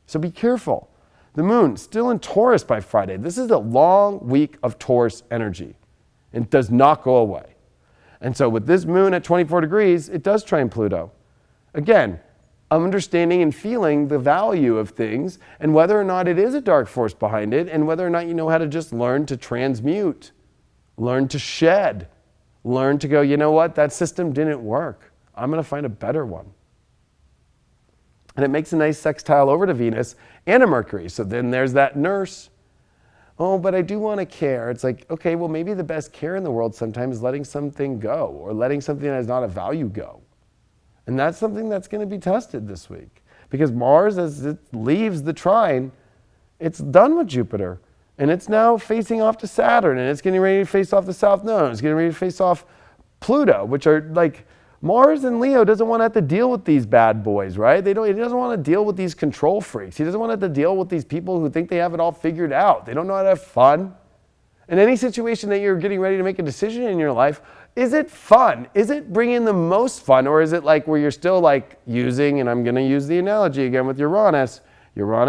So be careful. The moon still in Taurus by Friday. This is a long week of Taurus energy. It does not go away. And so with this moon at 24 degrees, it does trine Pluto. Again, understanding and feeling the value of things and whether or not it is a dark force behind it and whether or not you know how to just learn to transmute, learn to shed, learn to go, you know what, that system didn't work. I'm going to find a better one. And it makes a nice sextile over to Venus and a Mercury. So then there's that nurse. Oh, but I do want to care. It's like, okay, well, maybe the best care in the world sometimes is letting something go or letting something that has not a value go. And that's something that's going to be tested this week. Because Mars, as it leaves the trine, it's done with Jupiter. And it's now facing off to Saturn. And it's getting ready to face off the South Node. It's getting ready to face off Pluto, which are like... Mars in Leo doesn't want to have to deal with these bad boys, right? He doesn't want to deal with these control freaks. He doesn't want to have to deal with these people who think they have it all figured out. They don't know how to have fun. In any situation that you're getting ready to make a decision in your life, is it fun? Is it bringing the most fun? Or is it like where you're still like using, and I'm going to use the analogy again with Uranus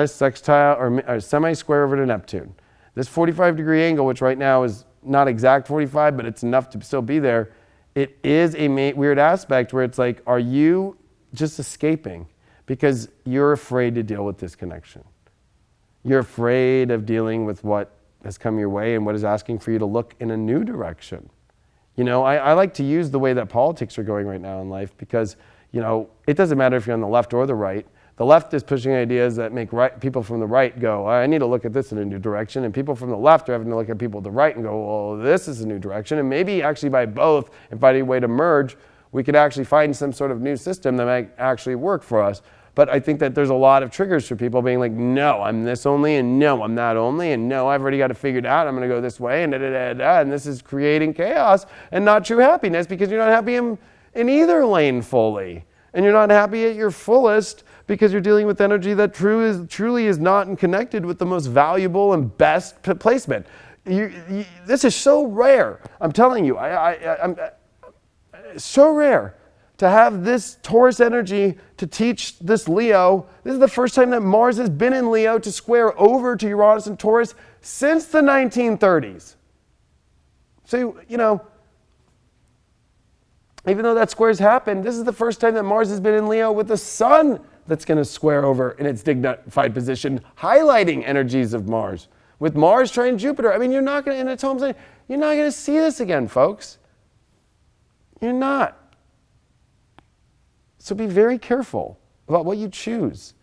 sextile or semi-square over to Neptune. This 45-degree angle, which right now is not exact 45, but it's enough to still be there. It is a weird aspect where it's like, are you just escaping because you're afraid to deal with this connection? You're afraid of dealing with what has come your way and what is asking for you to look in a new direction. You know, I like to use the way that politics are going right now in life because, you know, it doesn't matter if you're on the left or the right. The left is pushing ideas that make people from the right go, I need to look at this in a new direction. And people from the left are having to look at people to the right and go, well, this is a new direction. And maybe actually by both, and finding a way to merge, we could actually find some sort of new system that might actually work for us. But I think that there's a lot of triggers for people being like, no, I'm this only, and no, I'm that only, and no, I've already got it figured out. I'm going to go this way, and da-da-da-da. And this is creating chaos and not true happiness because you're not happy in either lane fully. And you're not happy at your fullest because you're dealing with energy that truly is not connected with the most valuable and best placement. This is so rare. I'm telling you, I'm so rare to have this Taurus energy to teach this Leo. This is the first time that Mars has been in Leo to square over to Uranus and Taurus since the 1930s. So, you know, even though that square's happened, this is the first time that Mars has been in Leo with the Sun that's going to square over in its dignified position, highlighting energies of Mars. With Mars trine Jupiter, I mean, you're not going to, in its home sign, you're not going to see this again, folks. You're not. So be very careful about what you choose.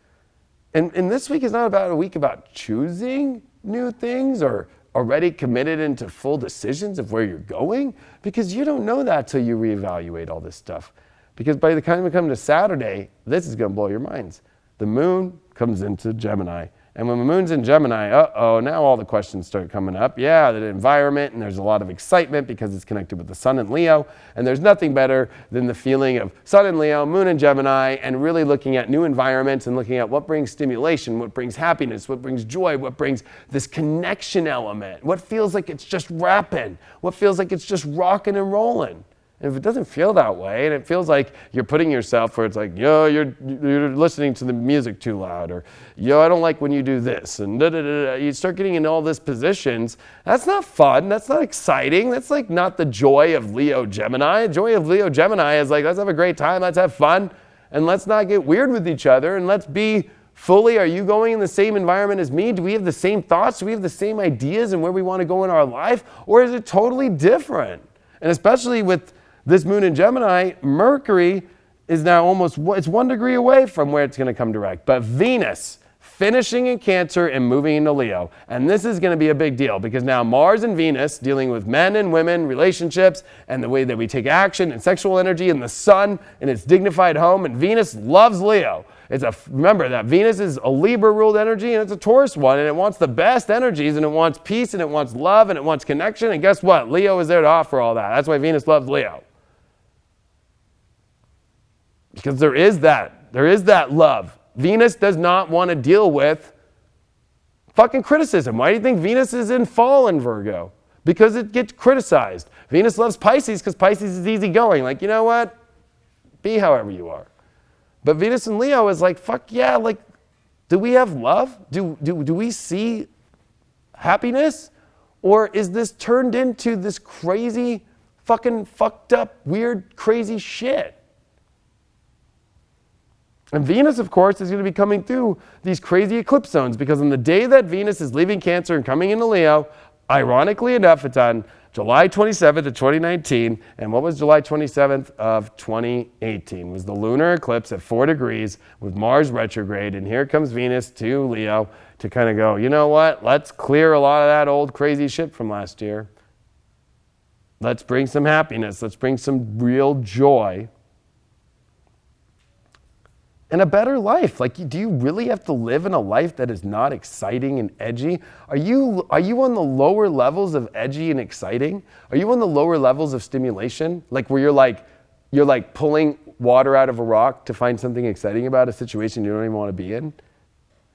And this week is not about a week about choosing new things or already committed into full decisions of where you're going, because you don't know that till you reevaluate all this stuff. Because by the time we come to Saturday, this is going to blow your minds. The moon comes into Gemini. And when the moon's in Gemini, now all the questions start coming up. Yeah, the environment, and there's a lot of excitement because it's connected with the sun in Leo. And there's nothing better than the feeling of sun in Leo, moon in Gemini, and really looking at new environments and looking at what brings stimulation, what brings happiness, what brings joy, what brings this connection element, what feels like it's just rapping, what feels like it's just rocking and rolling. And if it doesn't feel that way, and it feels like you're putting yourself where it's like, yo, you're listening to the music too loud, or yo, I don't like when you do this, and da-da-da-da. You start getting in all these positions. That's not fun. That's not exciting. That's like not the joy of Leo Gemini. The joy of Leo Gemini is like, let's have a great time, let's have fun, and let's not get weird with each other, and let's be fully, are you going in the same environment as me? Do we have the same thoughts? Do we have the same ideas and where we want to go in our life? Or is it totally different? And especially with this moon in Gemini, Mercury is now it's 1 degree away from where it's going to come direct. But Venus finishing in Cancer and moving into Leo. And this is going to be a big deal because now Mars and Venus dealing with men and women, relationships, and the way that we take action and sexual energy, and the sun in its dignified home. And Venus loves Leo. Remember that Venus is a Libra-ruled energy and it's a Taurus one, and it wants the best energies, and it wants peace, and it wants love, and it wants connection. And guess what? Leo is there to offer all that. That's why Venus loves Leo. Because there is that love. Venus does not want to deal with fucking criticism. Why do you think Venus is in fall in Virgo? Because it gets criticized. Venus loves Pisces because Pisces is easygoing. Like, you know what? Be however you are. But Venus and Leo is like, fuck yeah, like, do we have love? Do we see happiness? Or is this turned into this crazy, fucking fucked up, weird, crazy shit? And Venus, of course, is going to be coming through these crazy eclipse zones, because on the day that Venus is leaving Cancer and coming into Leo, ironically enough, it's on July 27th of 2019. And what was July 27th of 2018? It was the lunar eclipse at 4 degrees with Mars retrograde. And here comes Venus to Leo to kind of go, you know what? Let's clear a lot of that old crazy shit from last year. Let's bring some happiness. Let's bring some real joy. And a better life. Like, do you really have to live in a life that is not exciting and edgy? Are you on the lower levels of edgy and exciting? Are you on the lower levels of stimulation? Like where you're like pulling water out of a rock to find something exciting about a situation you don't even want to be in?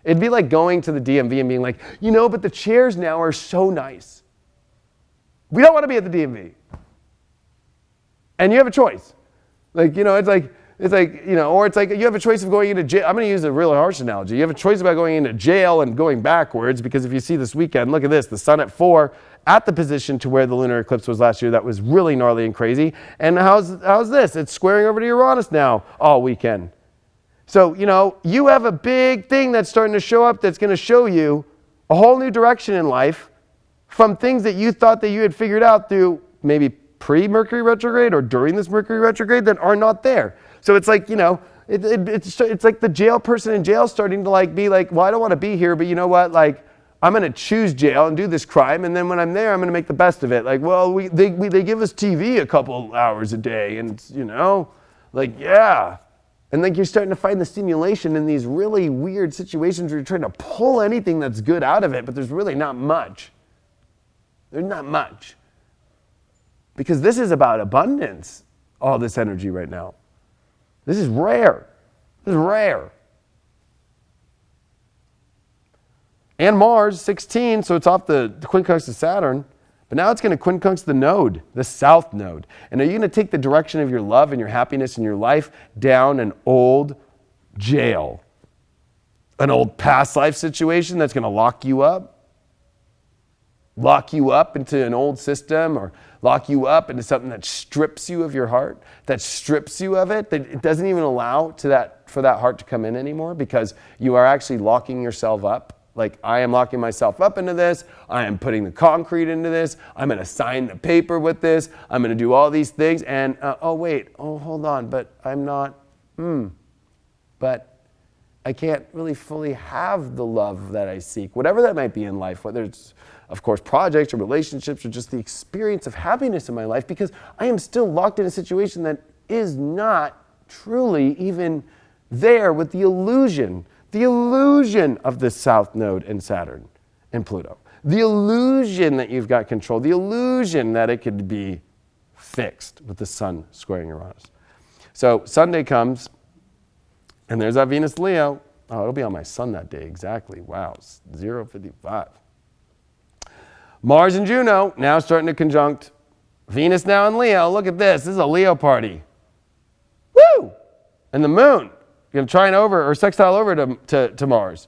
It'd be like going to the DMV and being like, you know, but the chairs now are so nice. We don't want to be at the DMV. And you have a choice. Like, you know, it's like, you know, or it's like you have a choice of going into jail. I'm going to use a really harsh analogy. You have a choice about going into jail and going backwards, because if you see this weekend, look at this, the sun at 4 at the position to where the lunar eclipse was last year. That was really gnarly and crazy. And how's this? It's squaring over to Uranus now all weekend. So, you know, you have a big thing that's starting to show up that's going to show you a whole new direction in life from things that you thought that you had figured out through maybe pre-Mercury retrograde or during this Mercury retrograde that are not there. So it's like, you know, it's like the jail person in jail starting to like be like, well, I don't want to be here, but you know what? Like, I'm going to choose jail and do this crime, and then when I'm there, I'm going to make the best of it. Like, well, they give us TV a couple hours a day, and you know, like, yeah. And like you're starting to find the stimulation in these really weird situations where you're trying to pull anything that's good out of it, but there's really not much. There's not much. Because this is about abundance, all this energy right now. This is rare. This is rare. And Mars, 16, so it's off the quincunx of Saturn, but now it's going to quincunx the node, the south node. And are you going to take the direction of your love and your happiness and your life down an old jail, an old past life situation that's going to lock you up into an old system, or lock you up into something that strips you of your heart, that strips you of it, that it doesn't even allow for that heart to come in anymore, because you are actually locking yourself up. Like, I am locking myself up into this. I am putting the concrete into this. I'm going to sign the paper with this. I'm going to do all these things. And, hold on, but I'm not, but I can't really fully have the love that I seek, whatever that might be in life, whether it's, of course, projects or relationships or just the experience of happiness in my life, because I am still locked in a situation that is not truly even there with the illusion of the South Node and Saturn and Pluto. The illusion that you've got control, the illusion that it could be fixed with the Sun squaring Uranus. So Sunday comes, and there's that Venus Leo. Oh, it'll be on my Sun that day, exactly. Wow, 0:55. Mars and Juno now starting to conjunct. Venus now in Leo. Look at this. This is a Leo party. Woo! And the moon going to trine over or sextile over to Mars.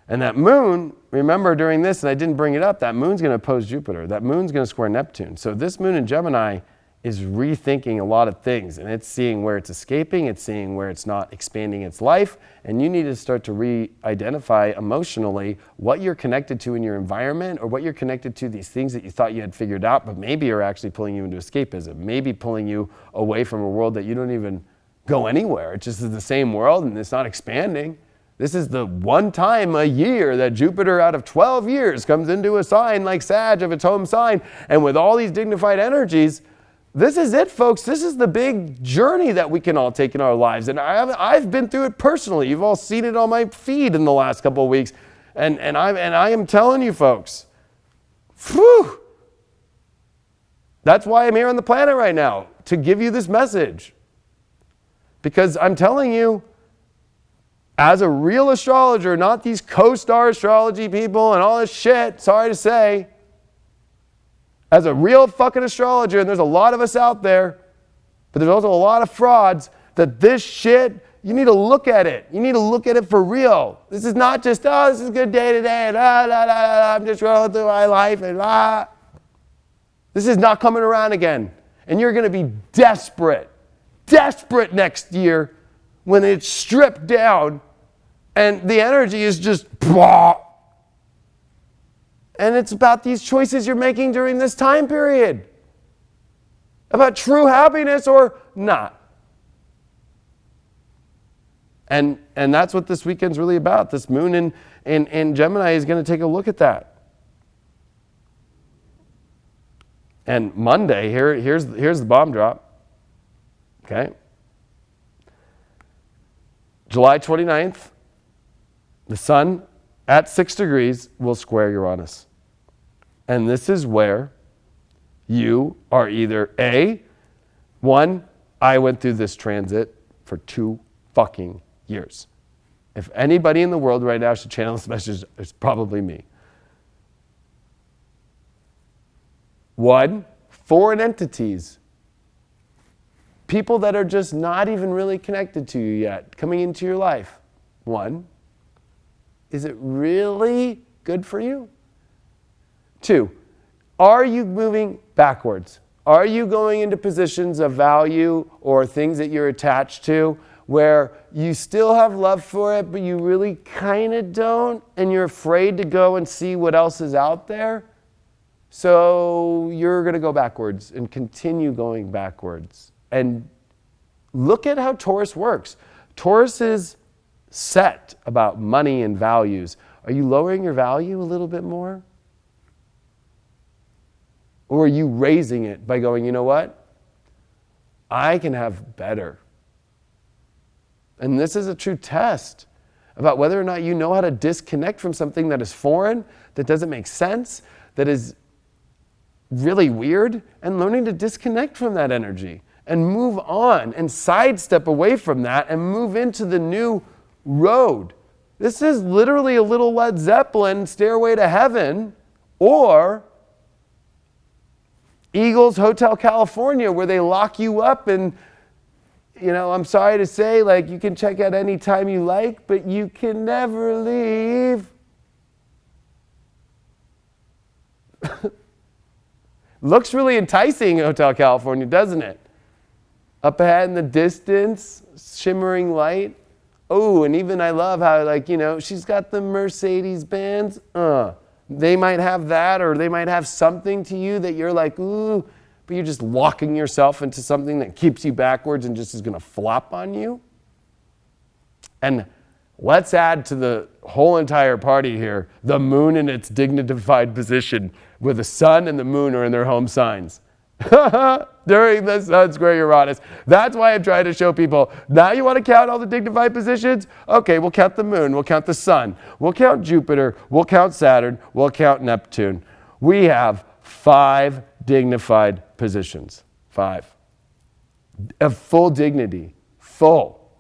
And that moon, remember during this, and I didn't bring it up, that moon's going to oppose Jupiter. That moon's going to square Neptune. So this moon in Gemini is rethinking a lot of things, and it's seeing where it's escaping, it's seeing where it's not expanding its life, and you need to start to re-identify emotionally what you're connected to in your environment, or what you're connected to, these things that you thought you had figured out, but maybe are actually pulling you into escapism, maybe pulling you away from a world that you don't even go anywhere. It just is the same world and it's not expanding. This is the one time a year that Jupiter out of 12 years comes into a sign like Sag of its home sign. And with all these dignified energies, this is it, folks. This is the big journey that we can all take in our lives. And I've been through it personally. You've all seen it on my feed in the last couple of weeks. And I am telling you, folks, whew, that's why I'm here on the planet right now, to give you this message. Because I'm telling you, as a real astrologer, not these co-star astrology people and all this shit, sorry to say, as a real fucking astrologer, and there's a lot of us out there, but there's also a lot of frauds, that this shit, you need to look at it. You need to look at it for real. This is not just, oh, this is a good day today, and I'm just rolling through my life, and This is not coming around again. And you're going to be desperate next year when it's stripped down and the energy is just blah. And it's about these choices you're making during this time period. About true happiness or not. And that's what this weekend's really about. This moon in Gemini is going to take a look at that. And Monday, here's the bomb drop. Okay? July 29th, the sun at 6 degrees will square Uranus. And this is where you are either one, I went through this transit for 2 fucking years. If anybody in the world right now should channel this message, it's probably me. 1, foreign entities. People that are just not even really connected to you yet, coming into your life. 1, is it really good for you? 2, are you moving backwards? Are you going into positions of value or things that you're attached to where you still have love for it, but you really kind of don't, and you're afraid to go and see what else is out there? So you're going to go backwards and continue going backwards. And look at how Taurus works. Taurus is set about money and values. Are you lowering your value a little bit more? Or are you raising it by going, you know what? I can have better. And this is a true test about whether or not you know how to disconnect from something that is foreign, that doesn't make sense, that is really weird, and learning to disconnect from that energy and move on and sidestep away from that and move into the new road. This is literally a little Led Zeppelin, Stairway to Heaven, or Eagles Hotel California, where they lock you up and, you know, I'm sorry to say, like, you can check out any time you like, but you can never leave. Looks really enticing, Hotel California, doesn't it? Up ahead in the distance, shimmering light. Oh, and even I love how, like, you know, she's got the Mercedes-Benz. They might have that, or they might have something to you that you're like, ooh, but you're just locking yourself into something that keeps you backwards and just is going to flop on you. And let's add to the whole entire party here, the moon in its dignified position, where the sun and the moon are in their home signs. During the sun square Uranus. That's why I'm trying to show people, now you want to count all the dignified positions? Okay, we'll count the moon, we'll count the sun, we'll count Jupiter, we'll count Saturn, we'll count Neptune. We have 5 dignified positions. 5. Of full dignity. Full.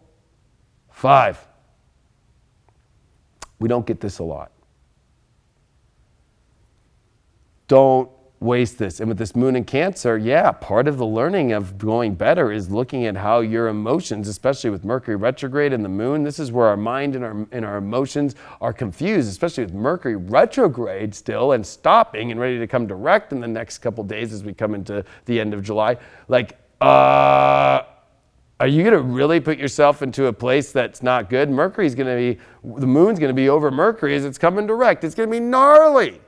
5. We don't get this a lot. Don't waste this. And with this moon in Cancer, yeah, part of the learning of going better is looking at how your emotions, especially with Mercury retrograde and the moon, this is where our mind and our emotions are confused, especially with Mercury retrograde still and stopping and ready to come direct in the next couple days as we come into the end of July. Like, are you going to really put yourself into a place that's not good? The moon's going to be over Mercury as it's coming direct. It's going to be gnarly.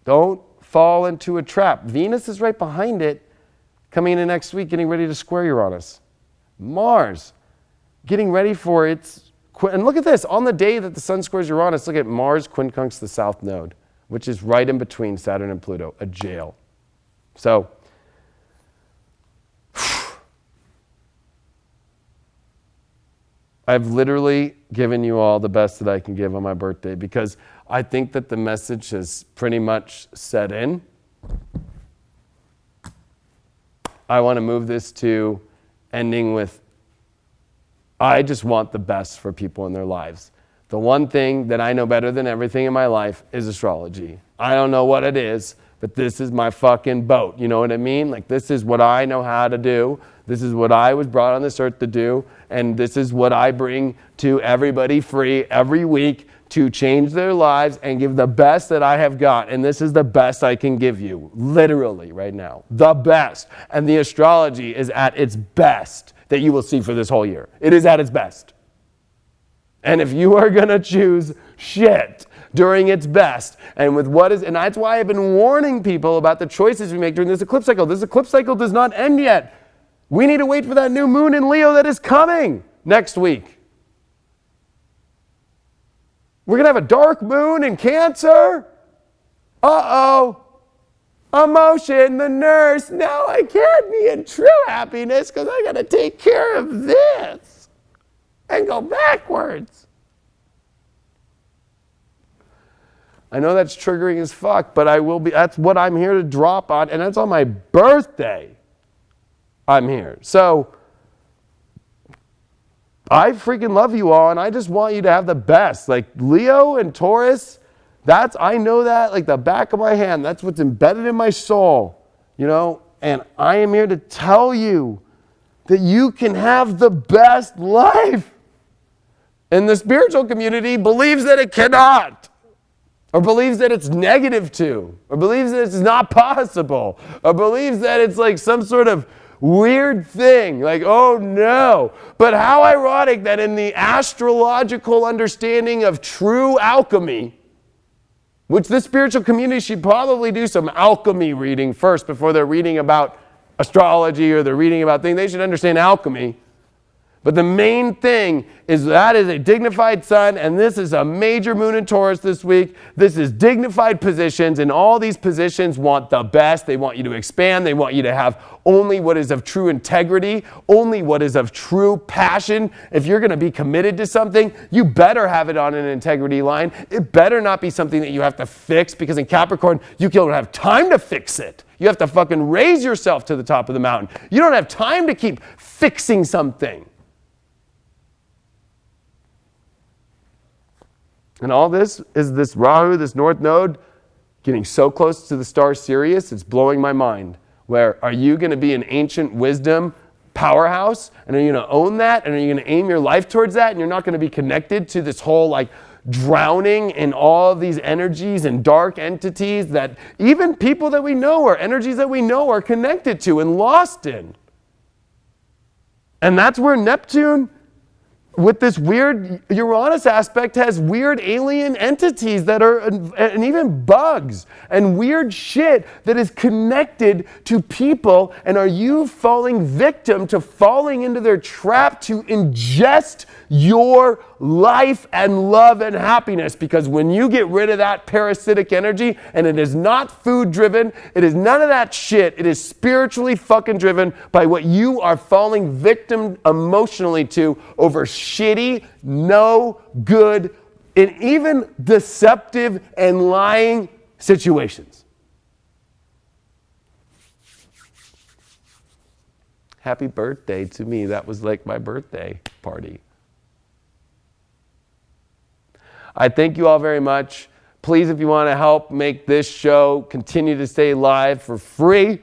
Don't fall into a trap. Venus is right behind it, coming into next week, getting ready to square Uranus. Mars getting ready for its, and look at this, on the day that the sun squares Uranus, look at Mars quincunx the south node, which is right in between Saturn and Pluto, a jail. So, I've literally given you all the best that I can give on my birthday because I think that the message has pretty much set in. I want to move this to ending with, I just want the best for people in their lives. The one thing that I know better than everything in my life is astrology. I don't know what it is, but this is my fucking boat. You know what I mean? Like, this is what I know how to do. This is what I was brought on this earth to do. And this is what I bring to everybody free every week to change their lives and give the best that I have got. And this is the best I can give you, literally right now. The best. And the astrology is at its best that you will see for this whole year. It is at its best. And if you are going to choose shit during its best, and with what is, and that's why I've been warning people about the choices we make during this eclipse cycle. This eclipse cycle does not end yet. We need to wait for that new moon in Leo that is coming next week. We're going to have a dark moon in Cancer. Uh-oh. Emotion, the nurse. No, I can't be in true happiness because I got to take care of this and go backwards. I know that's triggering as fuck, but I will be, that's what I'm here to drop on, and that's on my birthday. I'm here. So, I freaking love you all, and I just want you to have the best. Like, Leo and Taurus, I know that like the back of my hand. That's what's embedded in my soul, you know? And I am here to tell you that you can have the best life. And the spiritual community believes that it cannot, or believes that it's negative to, or believes that it's not possible, or believes that it's like some sort of weird thing, like, oh no. But how ironic that in the astrological understanding of true alchemy, which the spiritual community should probably do some alchemy reading first before they're reading about astrology or they're reading about things, they should understand alchemy. But the main thing is that is a dignified sun, and this is a major moon in Taurus this week. This is dignified positions, and all these positions want the best. They want you to expand. They want you to have only what is of true integrity, only what is of true passion. If you're going to be committed to something, you better have it on an integrity line. It better not be something that you have to fix, because in Capricorn, you don't have time to fix it. You have to fucking raise yourself to the top of the mountain. You don't have time to keep fixing something. And all this is this Rahu, this North Node, getting so close to the star Sirius, it's blowing my mind. Where are you going to be an ancient wisdom powerhouse? And are you going to own that? And are you going to aim your life towards that? And you're not going to be connected to this whole like drowning in all of these energies and dark entities that even people that we know or energies that we know are connected to and lost in. And that's where Neptune, with this weird Uranus aspect, has weird alien entities that are, and even bugs and weird shit that is connected to people. And are you falling victim to falling into their trap to ingest your life and love and happiness? Because when you get rid of that parasitic energy, and it is not food driven, it is none of that shit, it is spiritually fucking driven by what you are falling victim emotionally to over shitty, no good, and even deceptive and lying situations. Happy birthday to me. That was like my birthday party. I thank you all very much. Please, if you want to help make this show continue to stay live for free,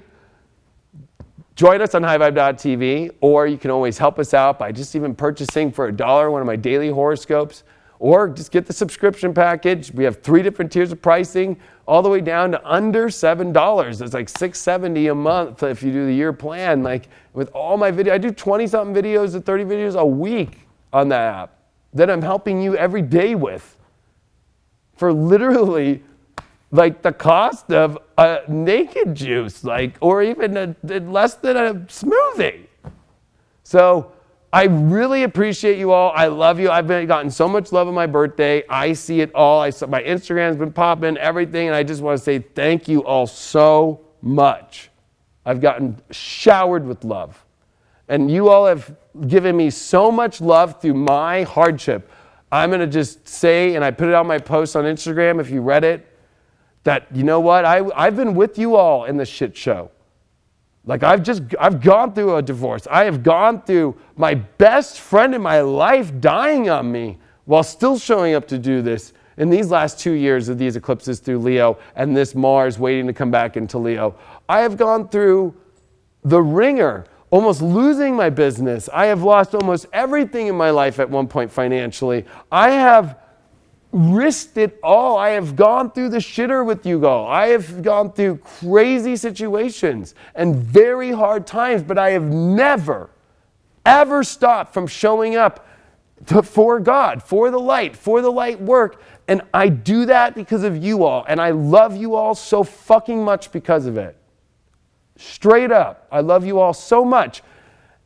join us on highvibe.tv, or you can always help us out by just even purchasing for $1 one of my daily horoscopes, or just get the subscription package. We have 3 different tiers of pricing, all the way down to under $7. It's like $6.70 a month if you do the year plan. Like with all my videos, I do 20-something videos to 30 videos a week on that app that I'm helping you every day with, for literally like the cost of a naked juice, like, or even less than a smoothie. So I really appreciate you all. I love you. I've gotten so much love on my birthday. I see it all. My Instagram's been popping, everything, and I just want to say thank you all so much. I've gotten showered with love. And you all have given me so much love through my hardship. I'm going to just say, and I put it on my post on Instagram if you read it, that, you know what, I've been with you all in the shit show. Like I've gone through a divorce. I have gone through my best friend in my life dying on me while still showing up to do this in these last 2 years of these eclipses through Leo and this Mars waiting to come back into Leo. I have gone through the ringer, almost losing my business. I have lost almost everything in my life at one point financially. I have risked it all. I have gone through the shitter with you all. I have gone through crazy situations and very hard times, but I have never, ever stopped from showing up for God, for the light work. And I do that because of you all. And I love you all so fucking much because of it. Straight up. I love you all so much.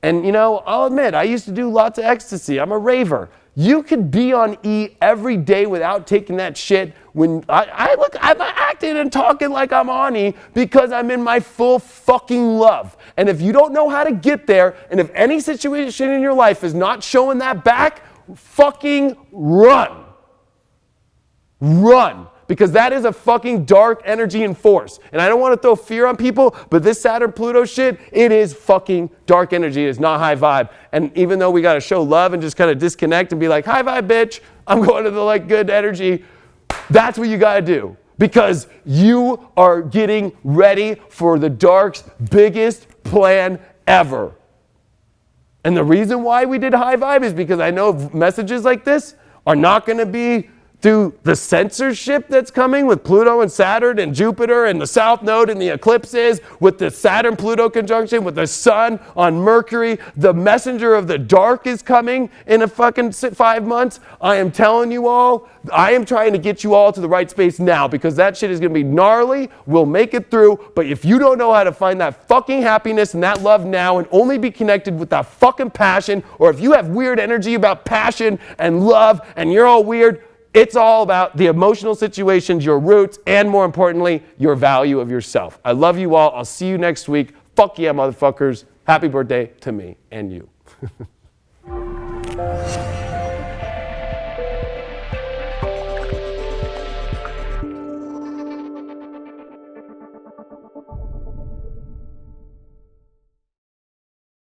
And you know, I'll admit, I used to do lots of ecstasy. I'm a raver. You could be on E every day without taking that shit. When I'm acting and talking like I'm on E because I'm in my full fucking love. And if you don't know how to get there, and if any situation in your life is not showing that back, fucking run. Run. Because that is a fucking dark energy and force. And I don't want to throw fear on people, but this Saturn-Pluto shit, it is fucking dark energy. It is not high vibe. And even though we got to show love and just kind of disconnect and be like, high vibe, bitch, I'm going to the like good energy, that's what you got to do. Because you are getting ready for the dark's biggest plan ever. And the reason why we did high vibe is because I know messages like this are not going to be through the censorship that's coming with Pluto and Saturn and Jupiter and the South Node and the eclipses, with the Saturn-Pluto conjunction, with the Sun on Mercury. The messenger of the dark is coming in a fucking 5 months. I am telling you all, I am trying to get you all to the right space now because that shit is going to be gnarly. We'll make it through. But if you don't know how to find that fucking happiness and that love now and only be connected with that fucking passion, or if you have weird energy about passion and love and you're all weird, it's all about the emotional situations, your roots, and more importantly, your value of yourself. I love you all. I'll see you next week. Fuck yeah, motherfuckers. Happy birthday to me and you.